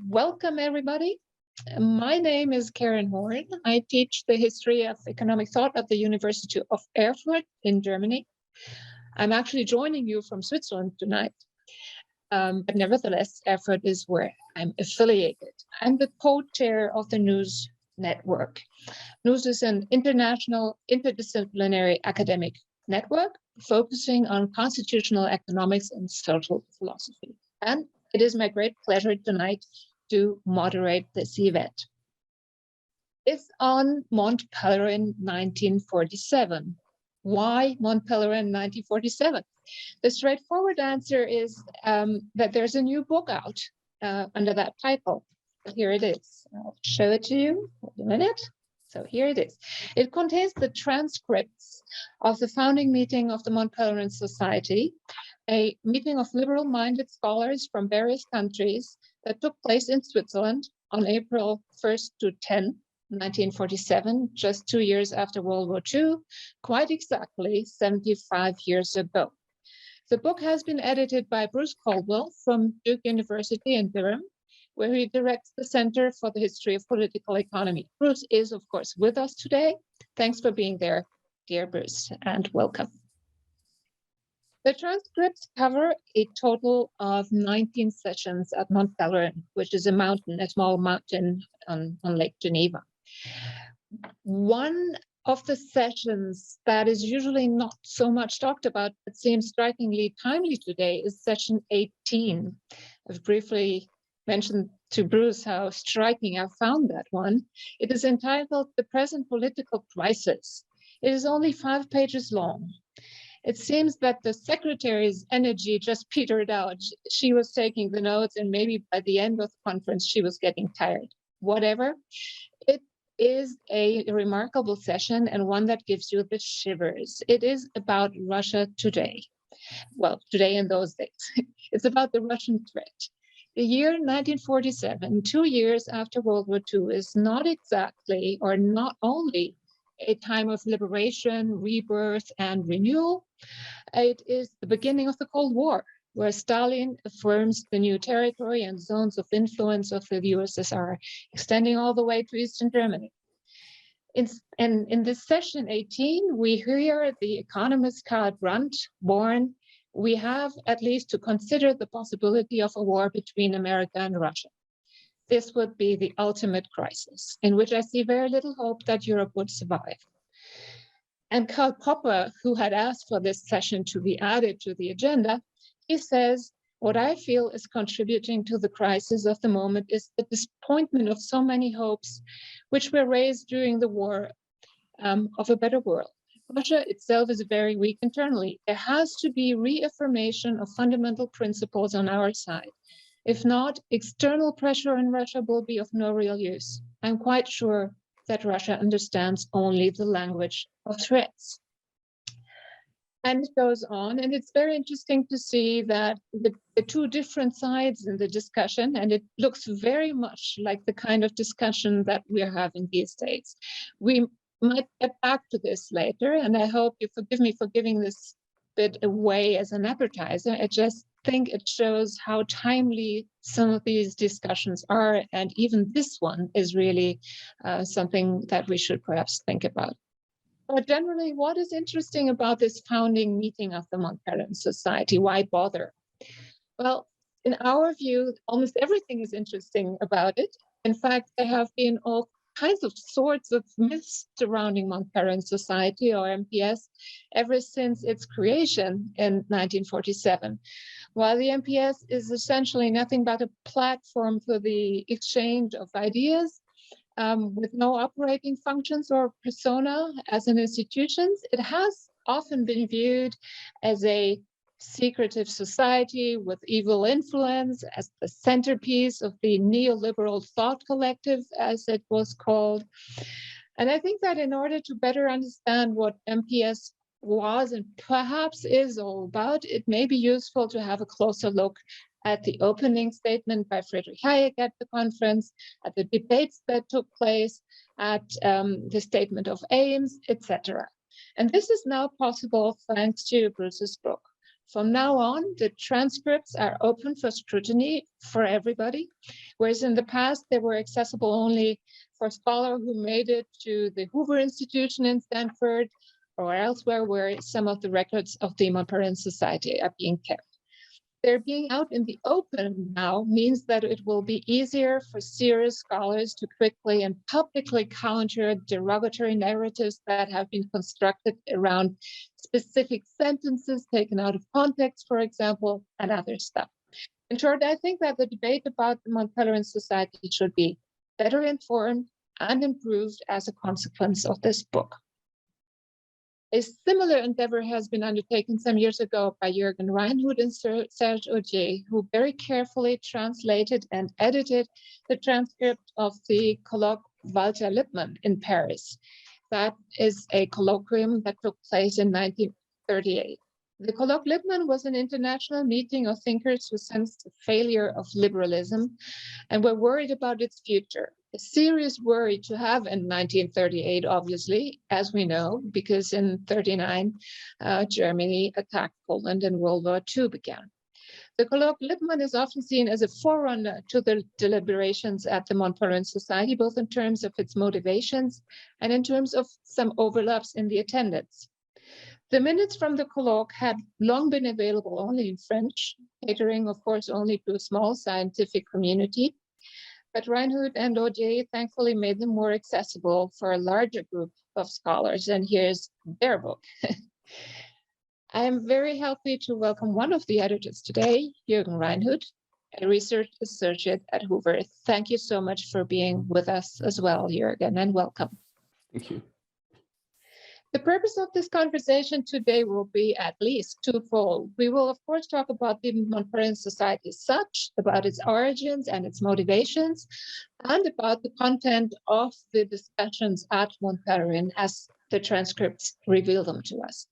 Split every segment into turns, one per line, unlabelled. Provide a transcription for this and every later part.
Welcome, everybody. My name is Karen Horn. I teach the history of economic thought at the University of Erfurt in Germany. I'm actually joining you from Switzerland tonight. But nevertheless, Erfurt is where I'm affiliated. I'm the co-chair of the NOUS network. NOUS is an international interdisciplinary academic network focusing on constitutional economics and social philosophy. And it is my great pleasure tonight to moderate this event. It's on Mont-Pèlerin 1947. Why Mont-Pèlerin 1947? The straightforward answer is that there's a new book out under that title. Here it is. I'll show it to you. Wait a minute. So here it is. It contains the transcripts of the founding meeting of the Mont-Pèlerin Society, a meeting of liberal-minded scholars from various countries that took place in Switzerland on April 1st to 10th, 1947, just 2 years after World War II, quite exactly 75 years ago. The book has been edited by Bruce Caldwell from Duke University in Durham, where he directs the Center for the History of Political Economy. Bruce is, of course, with us today. Thanks for being there, dear Bruce, and welcome. The transcripts cover a total of 19 sessions at Mont-Pèlerin, which is a small mountain on Lake Geneva. One of the sessions that is usually not so much talked about, but seems strikingly timely today, is session 18. I've briefly mentioned to Bruce how striking I found that one. It is entitled The Present Political Crisis. It is only 5 pages long. It seems that the secretary's energy just petered out. She was taking the notes, and maybe by the end of the conference, she was getting tired. Whatever. It is a remarkable session and one that gives you the shivers. It is about Russia today. Well, today and those days. It's about the Russian threat. The year 1947, 2 years after World War II, is not exactly, or not only, a time of liberation, rebirth, and renewal. It is the beginning of the Cold War, where Stalin affirms the new territory and zones of influence of the USSR, extending all the way to Eastern Germany. In this session 18, we hear the economist Karl Brandt warn, we have at least to consider the possibility of a war between America and Russia. This would be the ultimate crisis, in which I see very little hope that Europe would survive. And Karl Popper, who had asked for this session to be added to the agenda, he says, what I feel is contributing to the crisis of the moment is the disappointment of so many hopes which were raised during the war of a better world. Russia itself is very weak internally. There has to be reaffirmation of fundamental principles on our side. If not, external pressure on Russia will be of no real use. I'm quite sure that Russia understands only the language of threats. And it goes on, and it's very interesting to see that the two different sides in the discussion, and it looks very much like the kind of discussion that we're having these days. We might get back to this later, and I hope you forgive me for giving this bit away as an appetizer. I just think it shows how timely some of these discussions are, and even this one is really something that we should perhaps think about. But generally, what is interesting about this founding meeting of the Mont-Pèlerin Society? Why bother? Well, in our view, almost everything is interesting about it. In fact, there have been all kinds of sorts of myths surrounding Mont-Pèlerin Society, or MPS, ever since its creation in 1947. While the MPS is essentially nothing but a platform for the exchange of ideas, with no operating functions or persona as an institution, it has often been viewed as a secretive society with evil influence, as the centerpiece of the neoliberal thought collective, as it was called. And I think that in order to better understand what MPS was and perhaps is all about, it may be useful to have a closer look at the opening statement by Friedrich Hayek at the conference, at the debates that took place, at the statement of aims, etc. And this is now possible thanks to Bruce's book. From now on, the transcripts are open for scrutiny for everybody, whereas in the past they were accessible only for scholars who made it to the Hoover Institute in Stanford or elsewhere where some of the records of the Mont-Pèlerin Society are being kept. Their being out in the open now means that it will be easier for serious scholars to quickly and publicly counter derogatory narratives that have been constructed around specific sentences taken out of context, for example, and other stuff. In short, I think that the debate about the Mont-Pèlerin Society should be better informed and improved as a consequence of this book. A similar endeavor has been undertaken some years ago by Jurgen Reinhoudt and Serge Audier, who very carefully translated and edited the transcript of the colloque Walter Lippmann in Paris. That is a colloquium that took place in 1938. The colloque Lippmann was an international meeting of thinkers who sensed the failure of liberalism and were worried about its future. A serious worry to have in 1938, obviously, as we know, because in 1939, Germany attacked Poland and World War II began. The colloque Lippmann is often seen as a forerunner to the deliberations at the Mont-Pèlerin Society, both in terms of its motivations and in terms of some overlaps in the attendance. The minutes from the colloque had long been available only in French, catering, of course, only to a small scientific community. But Reinhoudt and Audier thankfully made them more accessible for a larger group of scholars, and here's their book. I am very happy to welcome one of the editors today, Jurgen Reinhoudt, a research associate at Hoover. Thank you so much for being with us as well, Jurgen, and welcome.
Thank you.
The purpose of this conversation today will be at least twofold. We will, of course, talk about the Mont-Pèlerin Society as such, about its origins and its motivations, and about the content of the discussions at Mont-Pèlerin as the transcripts reveal them to us.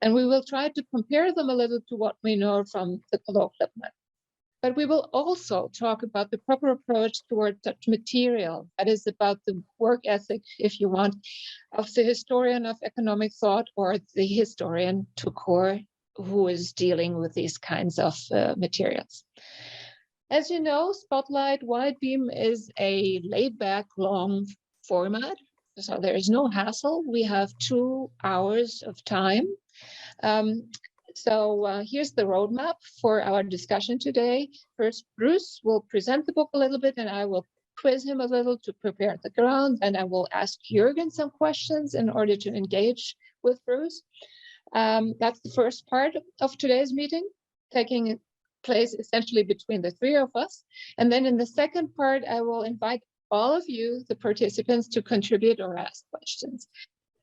And we will try to compare them a little to what we know from the colloque Lippmann. But we will also talk about the proper approach towards such material, that is about the work ethic, if you want, of the historian of economic thought or the historian tout court who is dealing with these kinds of materials. As you know, Spotlight Wide Beam is a laid-back, long format, so there is no hassle. We have 2 hours of time. So here's the roadmap for our discussion today. First, Bruce will present the book a little bit, and I will quiz him a little to prepare the ground, and I will ask Jurgen some questions in order to engage with Bruce. That's the first part of today's meeting, taking place essentially between the 3 of us. And then in the second part, I will invite all of you, the participants, to contribute or ask questions.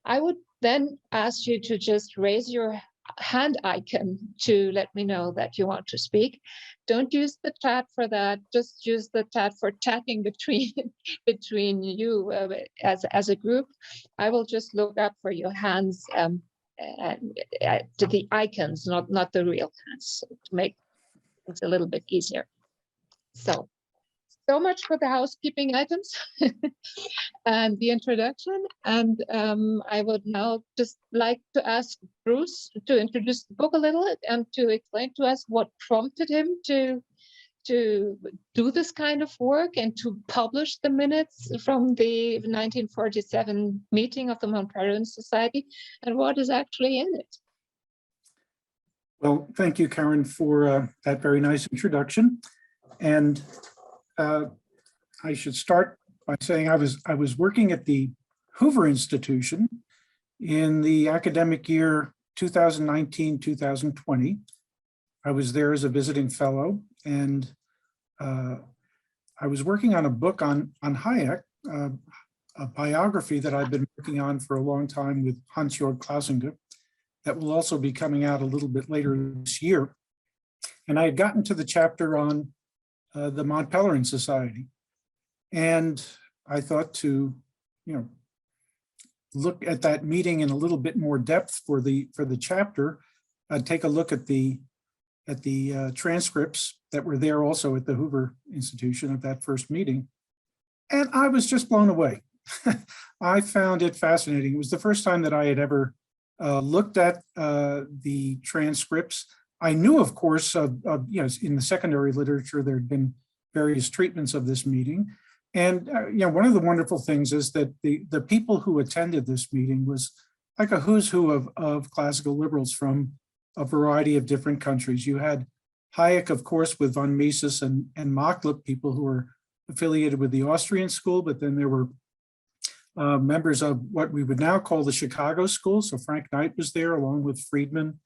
I would then ask you to just raise your hand icon to let me know that you want to speak. Don't use the chat for that. Just use the chat for chatting between you as a group. I will just look up for your hands to the icons, not the real hands, to make things a little bit easier. So much for the housekeeping items and the introduction. And I would now just like to ask Bruce to introduce the book a little and to explain to us what prompted him to do this kind of work and to publish the minutes from the 1947 meeting of the Mont-Pèlerin Society and what is actually in it.
Well, thank you, Karen, for that very nice introduction. And I should start by saying I was working at the Hoover Institution in the academic year 2019-2020. I was there as a visiting fellow, and I was working on a book on Hayek, a biography that I've been working on for a long time with Hans-Jörg Klausinger, that will also be coming out a little bit later this year. And I had gotten to the chapter on the Mont-Pèlerin Society. And I thought to, look at that meeting in a little bit more depth for the chapter, take a look at the transcripts that were there also at the Hoover Institution of that first meeting. And I was just blown away. I found it fascinating. It was the first time that I had ever looked at the transcripts. I knew, of course, in the secondary literature, there had been various treatments of this meeting. And one of the wonderful things is that the people who attended this meeting was like a who's who of classical liberals from a variety of different countries. You had Hayek, of course, with von Mises and Machlup, people who were affiliated with the Austrian school, but then there were members of what we would now call the Chicago School. So Frank Knight was there, along with Friedman,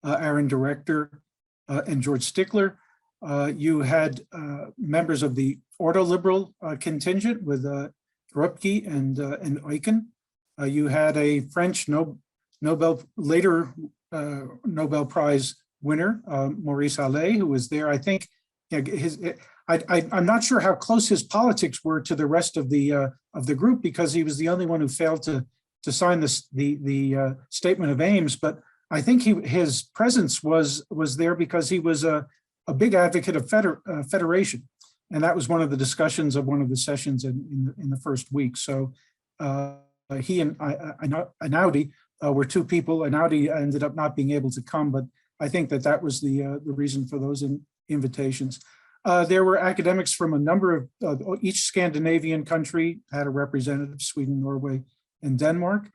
Aaron Director, and George Stickler. You had members of the ordo-liberal contingent with Rupke and Eucken. You had a French Nobel Prize winner, Maurice Allais, who was there. I think I'm not sure how close his politics were to the rest of the group, because he was the only one who failed to sign the statement of aims. But I think his presence was there because he was a big advocate of federation, and that was one of the discussions of one of the sessions in the first week. So he and Einaudi were two people. Einaudi ended up not being able to come, but I think that was the reason for those invitations. There were academics from a number of each Scandinavian country had a representative: Sweden, Norway, and Denmark.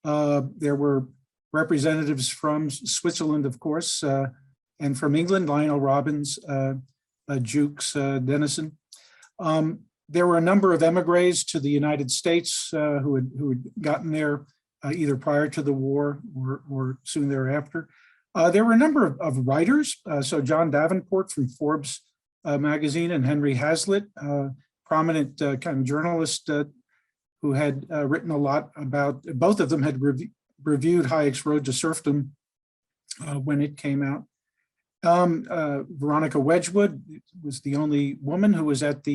There were representatives from Switzerland, of course, and from England: Lionel Robbins, Jukes, Dennison. There were a number of emigres to the United States who had gotten there either prior to the war or soon thereafter. There were a number of writers. So John Davenport from Forbes magazine, and Henry Hazlitt, prominent kind of journalist who had written a lot about, both of them had reviewed Hayek's Road to Serfdom when it came out. Veronica Wedgwood was the only woman who was at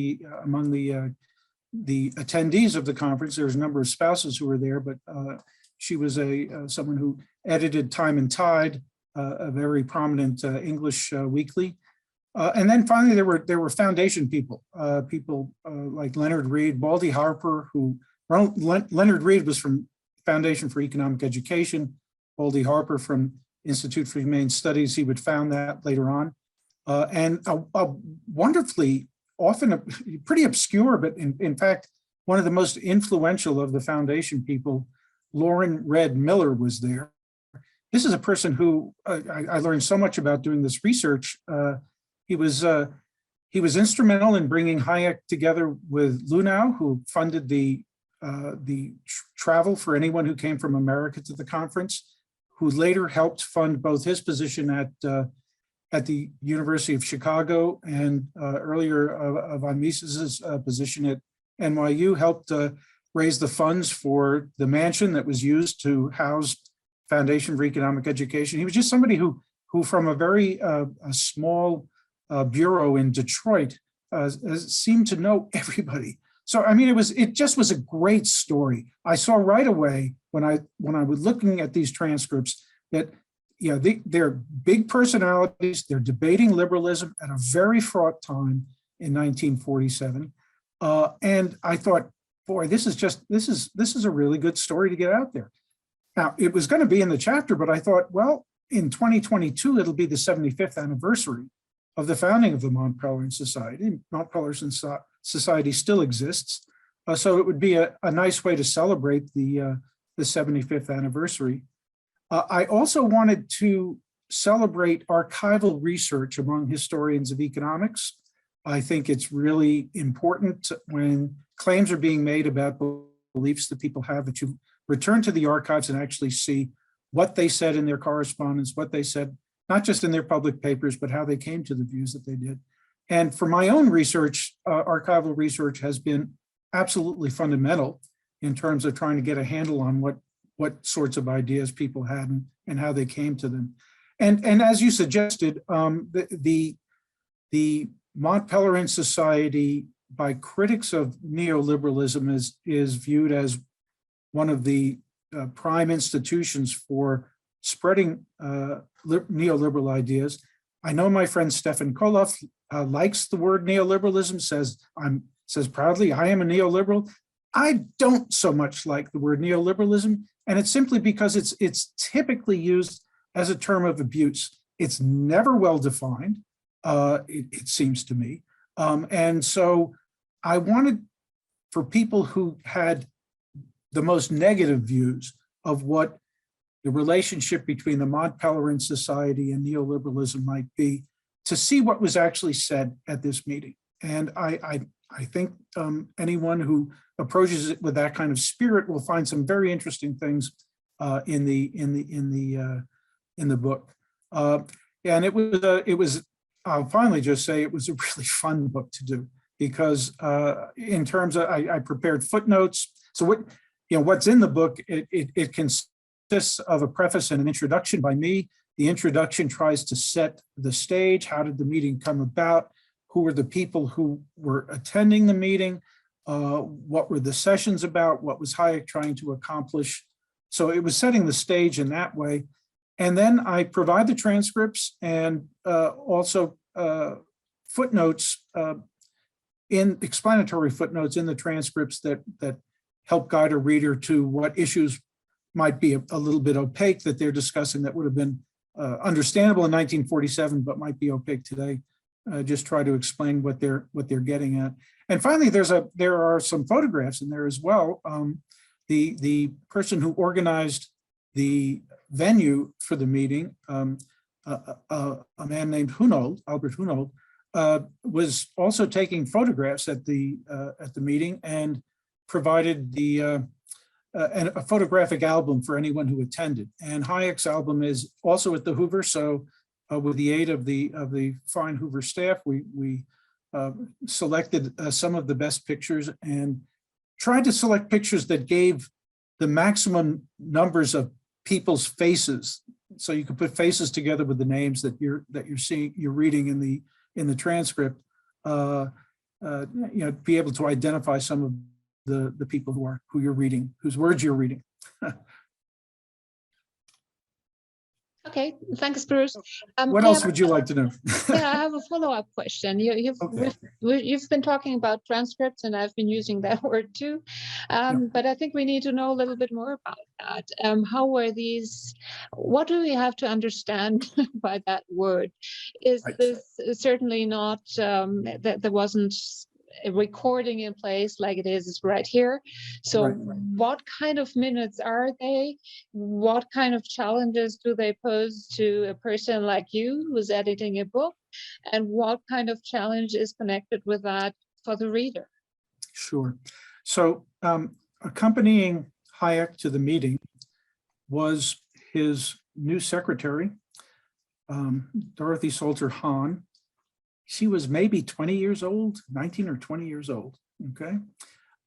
among the attendees of the conference. There was a number of spouses who were there, but she was someone who edited Time and Tide, a very prominent English weekly. And then finally, there were foundation people, like Leonard Read, Baldy Harper, Leonard Read was from Foundation for Economic Education, Baldy Harper from Institute for Humane Studies. He would found that later on. And a wonderfully, often pretty obscure, but in fact, one of the most influential of the foundation people, Lauren Red Miller, was there. This is a person who I learned so much about doing this research. He was instrumental in bringing Hayek together with Lunau, who funded the travel for anyone who came from America to the conference, who later helped fund both his position at the University of Chicago and earlier von Mises's position at NYU, helped raise the funds for the mansion that was used to house Foundation for Economic Education. He was just somebody who from a very small bureau in Detroit seemed to know everybody. So I mean, it just was a great story. I saw right away when I was looking at these transcripts that they're big personalities. They're debating liberalism at a very fraught time in 1947, and I thought, boy, this is a really good story to get out there. Now, it was going to be in the chapter, but I thought, well, in 2022 it'll be the 75th anniversary of the founding of the Mont-Pèlerin Society. Mont-Pèlerin Society still exists, so it would be a nice way to celebrate the 75th anniversary. I also wanted to celebrate archival research among historians of economics. I think it's really important when claims are being made about beliefs that people have, that you return to the archives and actually see what they said in their correspondence, what they said, not just in their public papers, but how they came to the views that they did. And for my own research, archival research has been absolutely fundamental in terms of trying to get a handle on what sorts of ideas people had and how they came to them. And as you suggested, the Mont-Pèlerin Society, by critics of neoliberalism, is viewed as one of the prime institutions for spreading neoliberal ideas. I know my friend Stefan Koloff likes the word neoliberalism, says proudly, I am a neoliberal. I don't so much like the word neoliberalism, and it's simply because it's typically used as a term of abuse. It's never well defined, it seems to me. And so I wanted for people who had the most negative views of what the relationship between the Mont-Pèlerin Society and neoliberalism might be, to see what was actually said at this meeting. And I think anyone who approaches it with that kind of spirit will find some very interesting things in the book. And it was I'll finally just say it was a really fun book to do, because in terms of I prepared footnotes. So what's in the book, it consists of a preface and an introduction by me. The introduction tries to set the stage. How did the meeting come about? Who were the people who were attending the meeting? What were the sessions about? What was Hayek trying to accomplish? So it was setting the stage in that way. And then I provide the transcripts and also footnotes, in explanatory footnotes in the transcripts that help guide a reader to what issues might be a little bit opaque that they're discussing that would have been understandable in 1947, but might be opaque today. Just try to explain what they're getting at. And finally, there are some photographs in there as well. The person who organized the venue for the meeting, a man named Albert Hunold, was also taking photographs at the meeting and provided a photographic album for anyone who attended. And Hayek's album is also at the Hoover. So with the aid of the fine Hoover staff, we selected some of the best pictures and tried to select pictures that gave the maximum numbers of people's faces. So you could put faces together with the names that you're reading in the transcript. Be able to identify some of the people who you're reading, whose words you're reading.
Okay, thanks, Bruce.
What else would you like to know?
Yeah, I have a follow-up question. You've been talking about transcripts, and I've been using that word too. But I think we need to know a little bit more about that. How were these? What do we have to understand by that word? Is this certainly not that there wasn't a recording in place like it is right here? So what kind of minutes are they? What kind of challenges do they pose to a person like you who's editing a book? And what kind of challenge is connected with that for the reader? Sure.
So accompanying Hayek to the meeting was his new secretary, Dorothy Salter Hahn. She was maybe 20 years old, 19 or 20 years old, okay?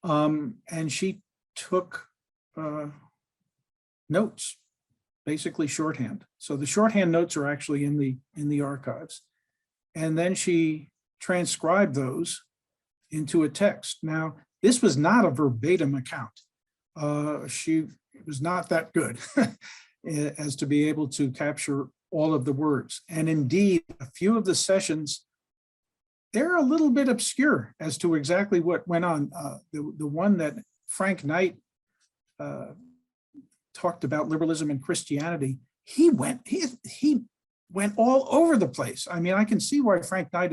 And she took notes, basically shorthand. So the shorthand notes are actually in the archives. And then she transcribed those into a text. Now, this was not a verbatim account. She was not that good as to be able to capture all of the words. And indeed, a few of the sessions, they're a little bit obscure as to exactly what went on. The one that Frank Knight talked about liberalism and Christianity, he went all over the place. I mean, I can see why Frank Knight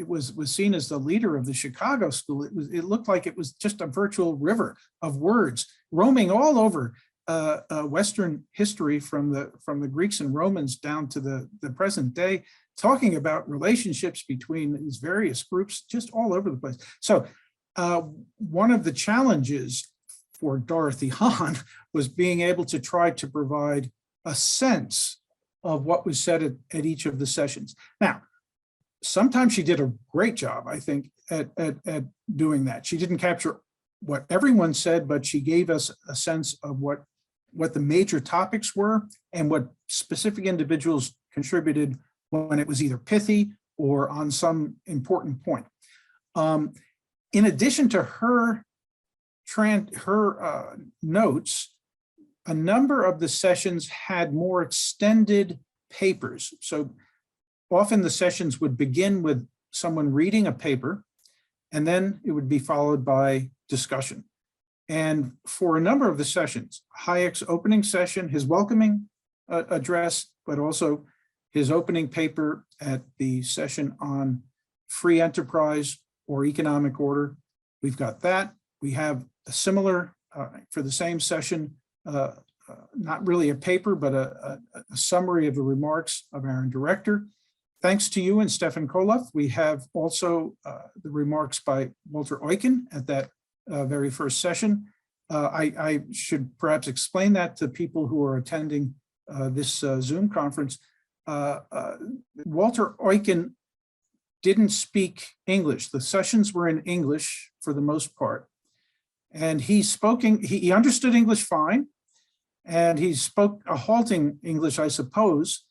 was seen as the leader of the Chicago school. It looked like it was just a virtual river of words roaming all over Western history from the Greeks and Romans down to the present day, talking about relationships between these various groups, just all over the place. So one of the challenges for Dorothy Hahn was being able to try to provide a sense of what was said at each of the sessions. Now, sometimes she did a great job, I think, at doing that. She didn't capture what everyone said, but she gave us a sense of what the major topics were and what specific individuals contributed when it was either pithy or on some important point. In addition to her notes, a number of the sessions had more extended papers. So often the sessions would begin with someone reading a paper, and then it would be followed by discussion. And for a number of the sessions, Hayek's opening session, his welcoming address, but also his opening paper at the session on free enterprise or economic order. We've got that. We have a similar, for the same session, not really a paper, but a summary of the remarks of our director. Thanks to you and Stefan Koloff, we have also the remarks by Walter Eucken at that very first session. I should perhaps explain that to people who are attending this Zoom conference. Walter Eucken didn't speak English. The sessions were in English for the most part. And he understood English fine. And he spoke a halting English, I suppose,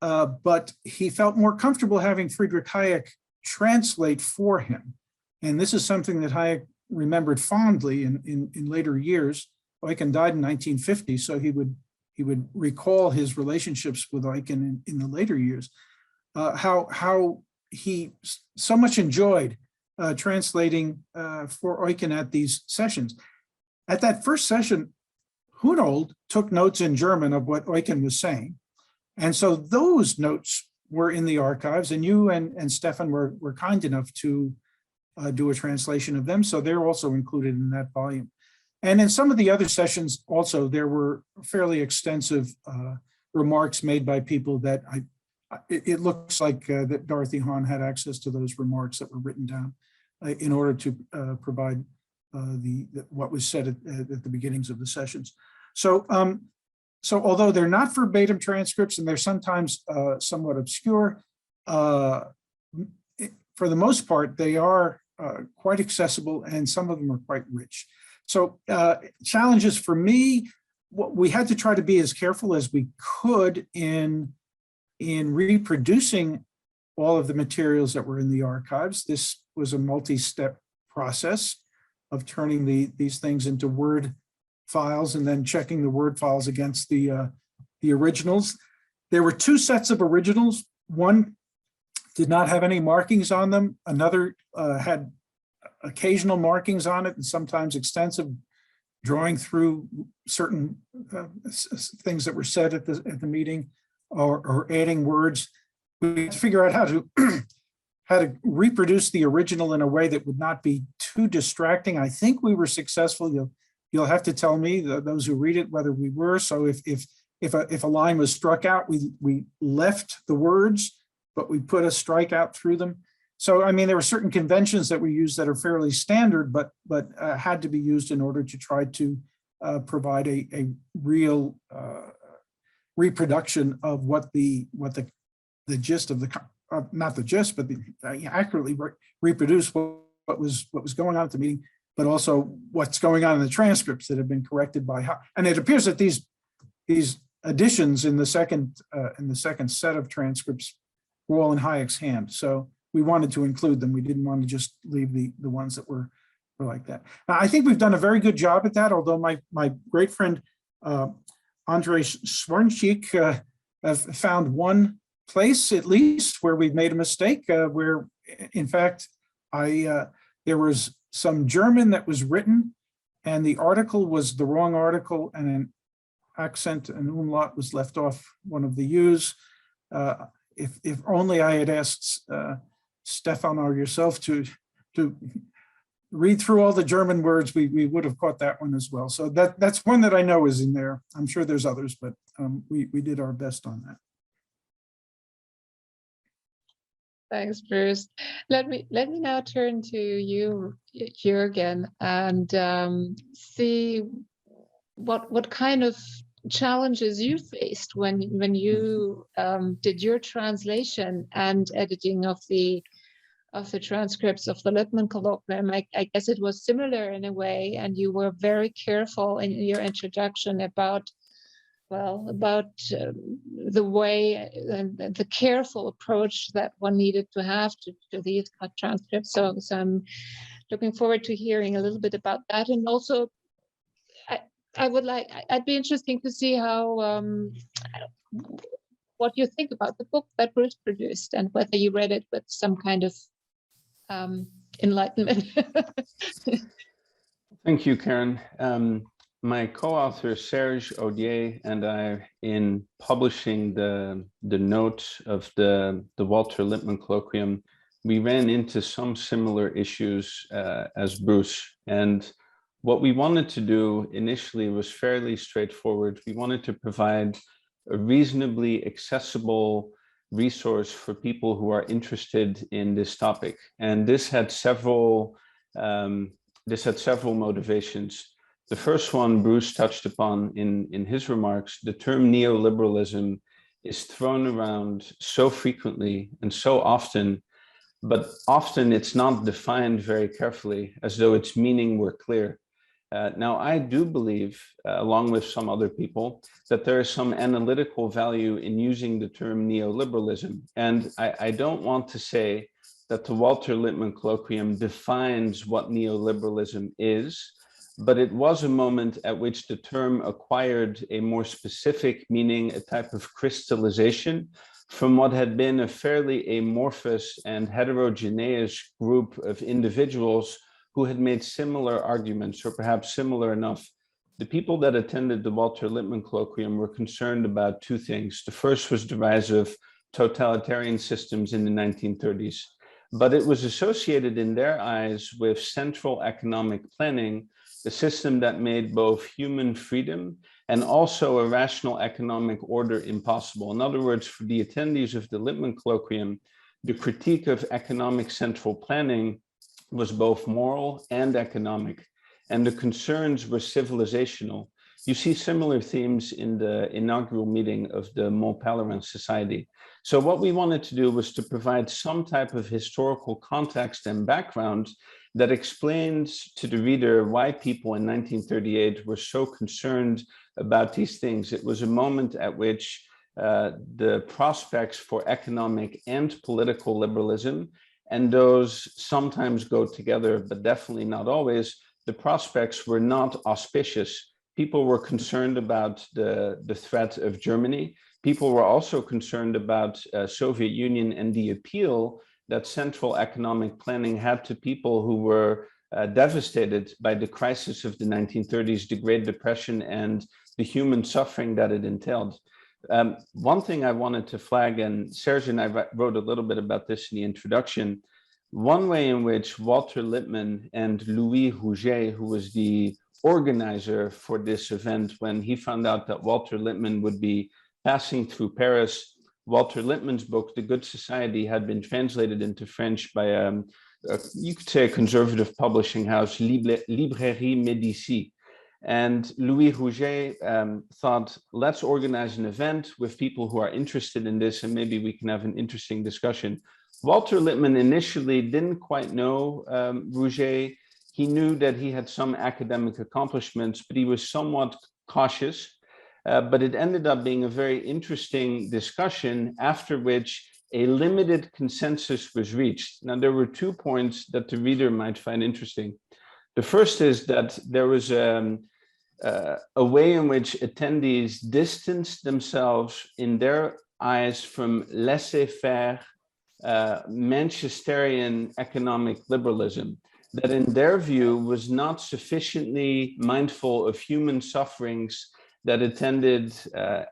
but he felt more comfortable having Friedrich Hayek translate for him. And this is something that Hayek remembered fondly in later years. Eucken died in 1950, so he would recall his relationships with Eucken in the later years, how he so much enjoyed translating for Eucken at these sessions. At that first session, Reinhoudt took notes in German of what Eucken was saying. And so those notes were in the archives, and you and Stefan were kind enough to do a translation of them. So they're also included in that volume. And in some of the other sessions also, there were fairly extensive remarks made by people that it looks like that Dorothy Hahn had access to those remarks that were written down in order to provide what was said at the beginnings of the sessions. So, so although they're not verbatim transcripts and they're sometimes somewhat obscure, for the most part, they are quite accessible, and some of them are quite rich. So challenges for me, we had to try to be as careful as we could in reproducing all of the materials that were in the archives. This was a multi-step process of turning these things into Word files and then checking the Word files against the originals. There were two sets of originals. One did not have any markings on them. Another had occasional markings on it and sometimes extensive, drawing through certain things that were said at the meeting or adding words. We had to figure out how to reproduce the original in a way that would not be too distracting. I think we were successful. You'll have to tell me, those who read it, whether we were. So if a line was struck out, we left the words, but we put a strikeout through them. So, I mean, there were certain conventions that we used that are fairly standard, but had to be used in order to try to provide a real reproduction of what the gist of the, not the gist, but accurately reproduce what was going on at the meeting, but also what's going on in the transcripts that have been corrected by. And it appears that these additions in the second set of transcripts were all in Hayek's hand. So we wanted to include them. We didn't want to just leave the ones that were like that. Now, I think we've done a very good job at that, although my great friend, Andrei Swarnchik, have found one place at least where we've made a mistake, where in fact, there was some German that was written and the article was the wrong article and an accent and umlaut was left off one of the U's. If only I had asked Stefan or yourself to read through all the German words, we would have caught that one as well. So that's one that I know is in there. I'm sure there's others, but we did our best on that.
Thanks, Bruce. Let me now turn to you, Jurgen, and see what kind of challenges you faced when you did your translation and editing of the transcripts of the Lippmann Colloquium. I guess it was similar in a way, and you were very careful in your introduction about the way and the careful approach that one needed to have to these transcripts. So I'm looking forward to hearing a little bit about that, and also I'd be interesting to see how what you think about the book that Bruce produced and whether you read it with some kind of enlightenment.
Thank you, Karen. My co-author Serge, Audier, and I, in publishing the notes of the Walter Lippmann Colloquium, we ran into some similar issues as Bruce. And what we wanted to do initially was fairly straightforward. We wanted to provide a reasonably accessible resource for people who are interested in this topic. And this had several motivations. The first one Bruce touched upon in his remarks. The term neoliberalism is thrown around so frequently and so often, but often it's not defined very carefully, as though its meaning were clear. Now, I do believe, along with some other people, that there is some analytical value in using the term neoliberalism. And I don't want to say that the Walter Lippmann Colloquium defines what neoliberalism is, but it was a moment at which the term acquired a more specific meaning, a type of crystallization from what had been a fairly amorphous and heterogeneous group of individuals who had made similar arguments, or perhaps similar enough. The people that attended the Walter Lippmann Colloquium were concerned about two things. The first was the rise of totalitarian systems in the 1930s, but it was associated in their eyes with central economic planning, a system that made both human freedom and also a rational economic order impossible. In other words, for the attendees of the Lippmann Colloquium, the critique of economic central planning was both moral and economic, and the concerns were civilizational. You see similar themes in the inaugural meeting of the Mont-Pèlerin Society. So what we wanted to do was to provide some type of historical context and background that explains to the reader why people in 1938 were so concerned about these things. It was a moment at which the prospects for economic and political liberalism, and those sometimes go together, but definitely not always, the prospects were not auspicious. People were concerned about the threat of Germany. People were also concerned about Soviet Union and the appeal that central economic planning had to people who were devastated by the crisis of the 1930s, the Great Depression, and the human suffering that it entailed. One thing I wanted to flag, and Serge and I wrote a little bit about this in the introduction, one way in which Walter Lippmann and Louis Rouget, who was the organizer for this event, when he found out that Walter Lippmann would be passing through Paris, Walter Lippmann's book, The Good Society, had been translated into French by, you could say, a conservative publishing house, Librairie Médicis. And Louis Rouget thought, let's organize an event with people who are interested in this, and maybe we can have an interesting discussion. Walter Lippmann initially didn't quite know Rouget. He knew that he had some academic accomplishments, but he was somewhat cautious. But it ended up being a very interesting discussion, after which a limited consensus was reached. Now, there were 2 points that the reader might find interesting. The first is that there was a way in which attendees distanced themselves in their eyes from laissez-faire Manchesterian economic liberalism, that in their view was not sufficiently mindful of human sufferings that attended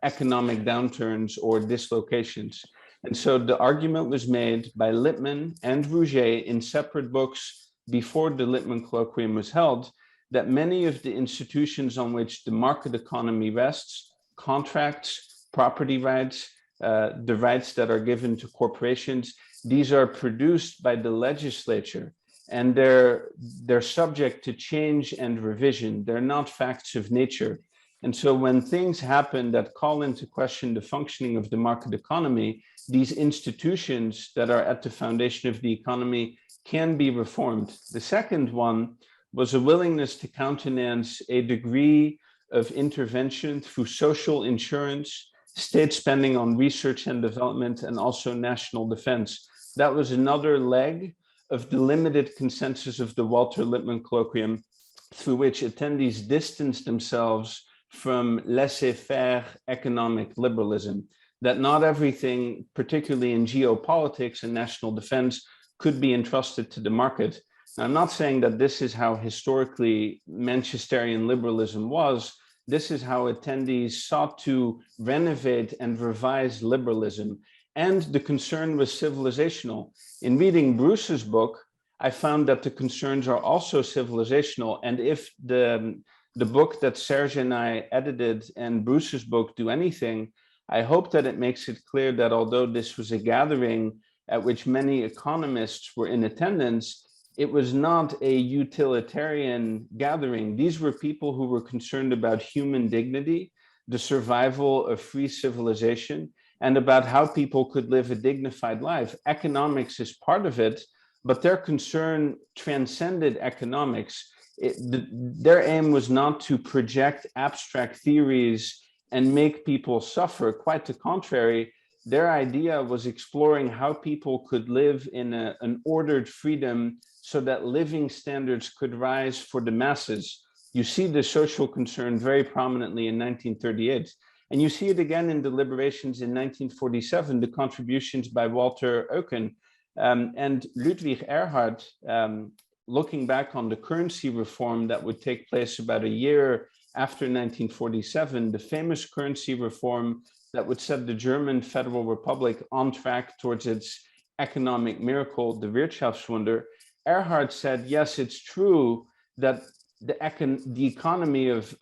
economic downturns or dislocations. And so the argument was made by Lippmann and Rouget in separate books before the Lippmann Colloquium was held, that many of the institutions on which the market economy rests, contracts, property rights, the rights that are given to corporations, these are produced by the legislature, and they're subject to change and revision. They're not facts of nature. And so when things happen that call into question the functioning of the market economy, these institutions that are at the foundation of the economy can be reformed. The second one was a willingness to countenance a degree of intervention through social insurance, state spending on research and development, and also national defense. That was another leg of the limited consensus of the Walter Lippmann Colloquium, through which attendees distanced themselves from laissez-faire economic liberalism, that not everything, particularly in geopolitics and national defense, could be entrusted to the market. Now, I'm not saying that this is how historically Manchesterian liberalism was. This is how attendees sought to renovate and revise liberalism. And the concern was civilizational. In reading Bruce's book, I found that the concerns are also civilizational. And if the book that Serge and I edited and Bruce's book do anything, I hope that it makes it clear that although this was a gathering at which many economists were in attendance, it was not a utilitarian gathering. These were people who were concerned about human dignity, the survival of free civilization, and about how people could live a dignified life. Economics is part of it, but their concern transcended economics. Their aim was not to project abstract theories and make people suffer. Quite the contrary, their idea was exploring how people could live in an ordered freedom so that living standards could rise for the masses. You see the social concern very prominently in 1938. And you see it again in deliberations in 1947, the contributions by Walter Lippmann and Ludwig Erhard, looking back on the currency reform that would take place about a year after 1947, the famous currency reform that would set the German Federal Republic on track towards its economic miracle, the Wirtschaftswunder. Erhard said, yes, it's true that the economy of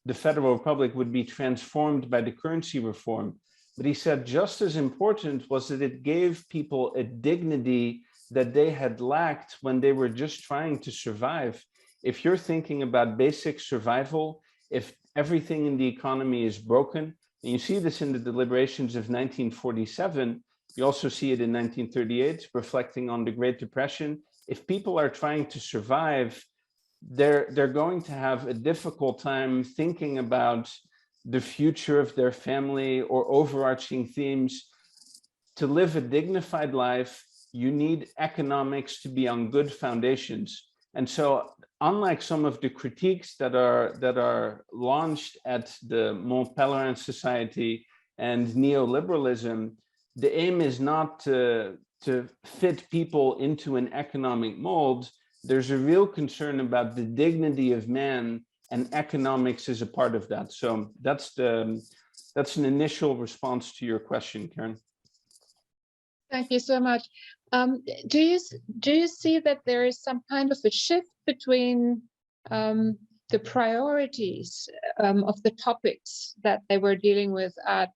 the Federal Republic would be transformed by the currency reform. But he said just as important was that it gave people a dignity that they had lacked when they were just trying to survive. If you're thinking about basic survival, if everything in the economy is broken, and you see this in the deliberations of 1947, you also see it in 1938, reflecting on the Great Depression. If people are trying to survive, they're going to have a difficult time thinking about the future of their family or overarching themes. To live a dignified life, you need economics to be on good foundations. And so, unlike some of the critiques that are launched at the Mont-Pèlerin Society and neoliberalism, the aim is not to fit people into an economic mold. There's a real concern about the dignity of man, and economics is a part of that. So that's an initial response to your question, Karen.
Thank you so much. Do you see that there is some kind of a shift between the priorities of the topics that they were dealing with at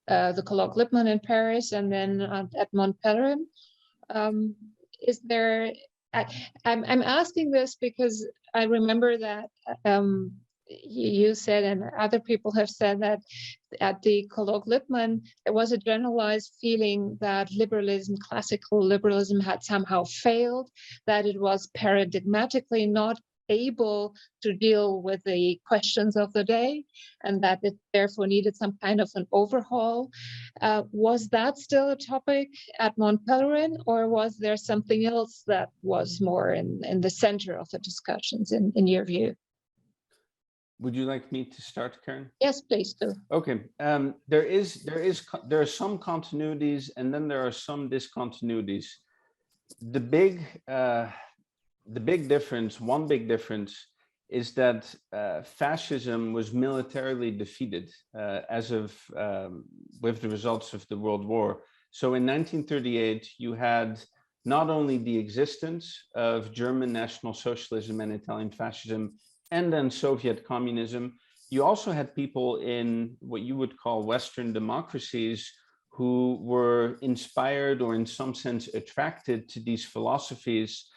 the Colloque Lippmann in Paris and then at Mont-Pèlerin? Is there? I'm asking this because I remember that you said, and other people have said, that at the Colloque Lippmann, there was a generalized feeling that liberalism, classical liberalism, had somehow failed, that it was paradigmatically not able to deal with the questions of the day, and that it therefore needed some kind of an overhaul. Was that still a topic at Mont-Pèlerin, or was there something else that was more in the center of the discussions, in your view?
Would you like me to start, Karen?
Yes, please do.
Okay. There are some continuities, and then there are some discontinuities. The big difference, one big difference, is that fascism was militarily defeated with the results of the World War. So in 1938, you had not only the existence of German National Socialism and Italian fascism, and then Soviet communism, you also had people in what you would call Western democracies who were inspired or in some sense attracted to these philosophies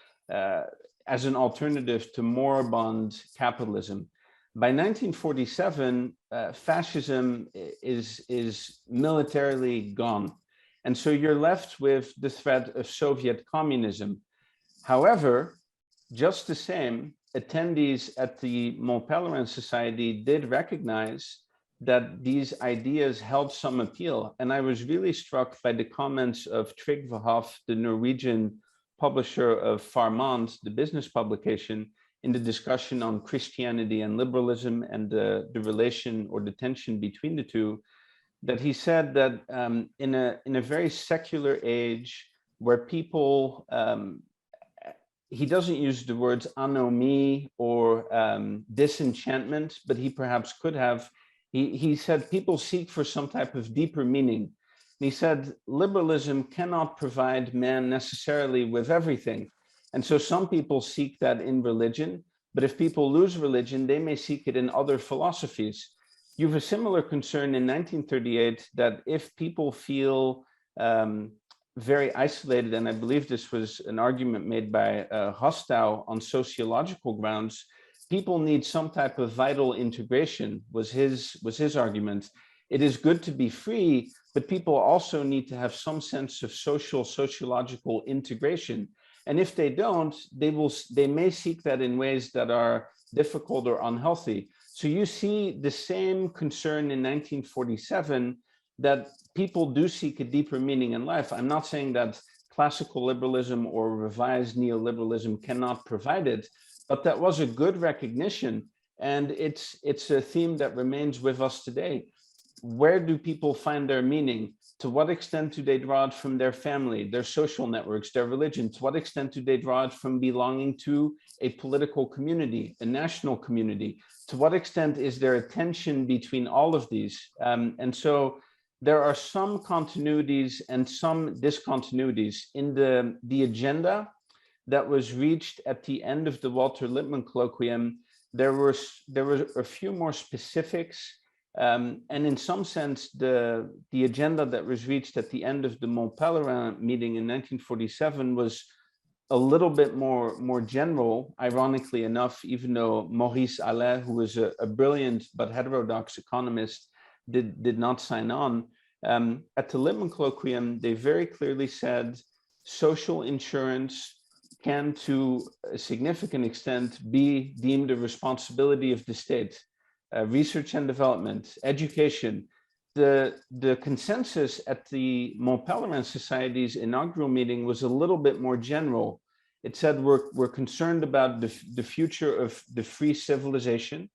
as an alternative to moribund capitalism. By 1947, fascism is militarily gone. And so you're left with the threat of Soviet communism. However, just the same, attendees at the Mont-Pèlerin Society did recognize that these ideas held some appeal. And I was really struck by the comments of Trygve Hoff, the Norwegian publisher of Farmand, the business publication, in the discussion on Christianity and liberalism and the relation or the tension between the two, that he said that in a very secular age where people he doesn't use the words anomie or disenchantment, but he perhaps could have. He said people seek for some type of deeper meaning. And he said liberalism cannot provide man necessarily with everything. And so some people seek that in religion, but if people lose religion, they may seek it in other philosophies. You have a similar concern in 1938 that if people feel very isolated, and I believe this was an argument made by Hostow on sociological grounds, people need some type of vital integration, was his argument. It is good to be free, but people also need to have some sense of sociological integration. And if they don't, they may seek that in ways that are difficult or unhealthy. So you see the same concern in 1947 that people do seek a deeper meaning in life. I'm not saying that classical liberalism or revised neoliberalism cannot provide it, but that was a good recognition. And it's a theme that remains with us today. Where do people find their meaning? To what extent do they draw it from their family, their social networks, their religion? To what extent do they draw it from belonging to a political community, a national community? To what extent is there a tension between all of these? And so there are some continuities and some discontinuities in the agenda that was reached at the end of the Walter Lippmann Colloquium. There were a few more specifics. And in some sense, the agenda that was reached at the end of the Mont-Pèlerin meeting in 1947 was a little bit more general, ironically enough, even though Maurice Allais, who was a brilliant but heterodox economist, did not sign on. At the Lippmann Colloquium, they very clearly said social insurance can, to a significant extent, be deemed a responsibility of the state. Research and development, education. The consensus at the Mont-Pèlerin Society's inaugural meeting was a little bit more general. It said we're concerned about the future of the free civilization.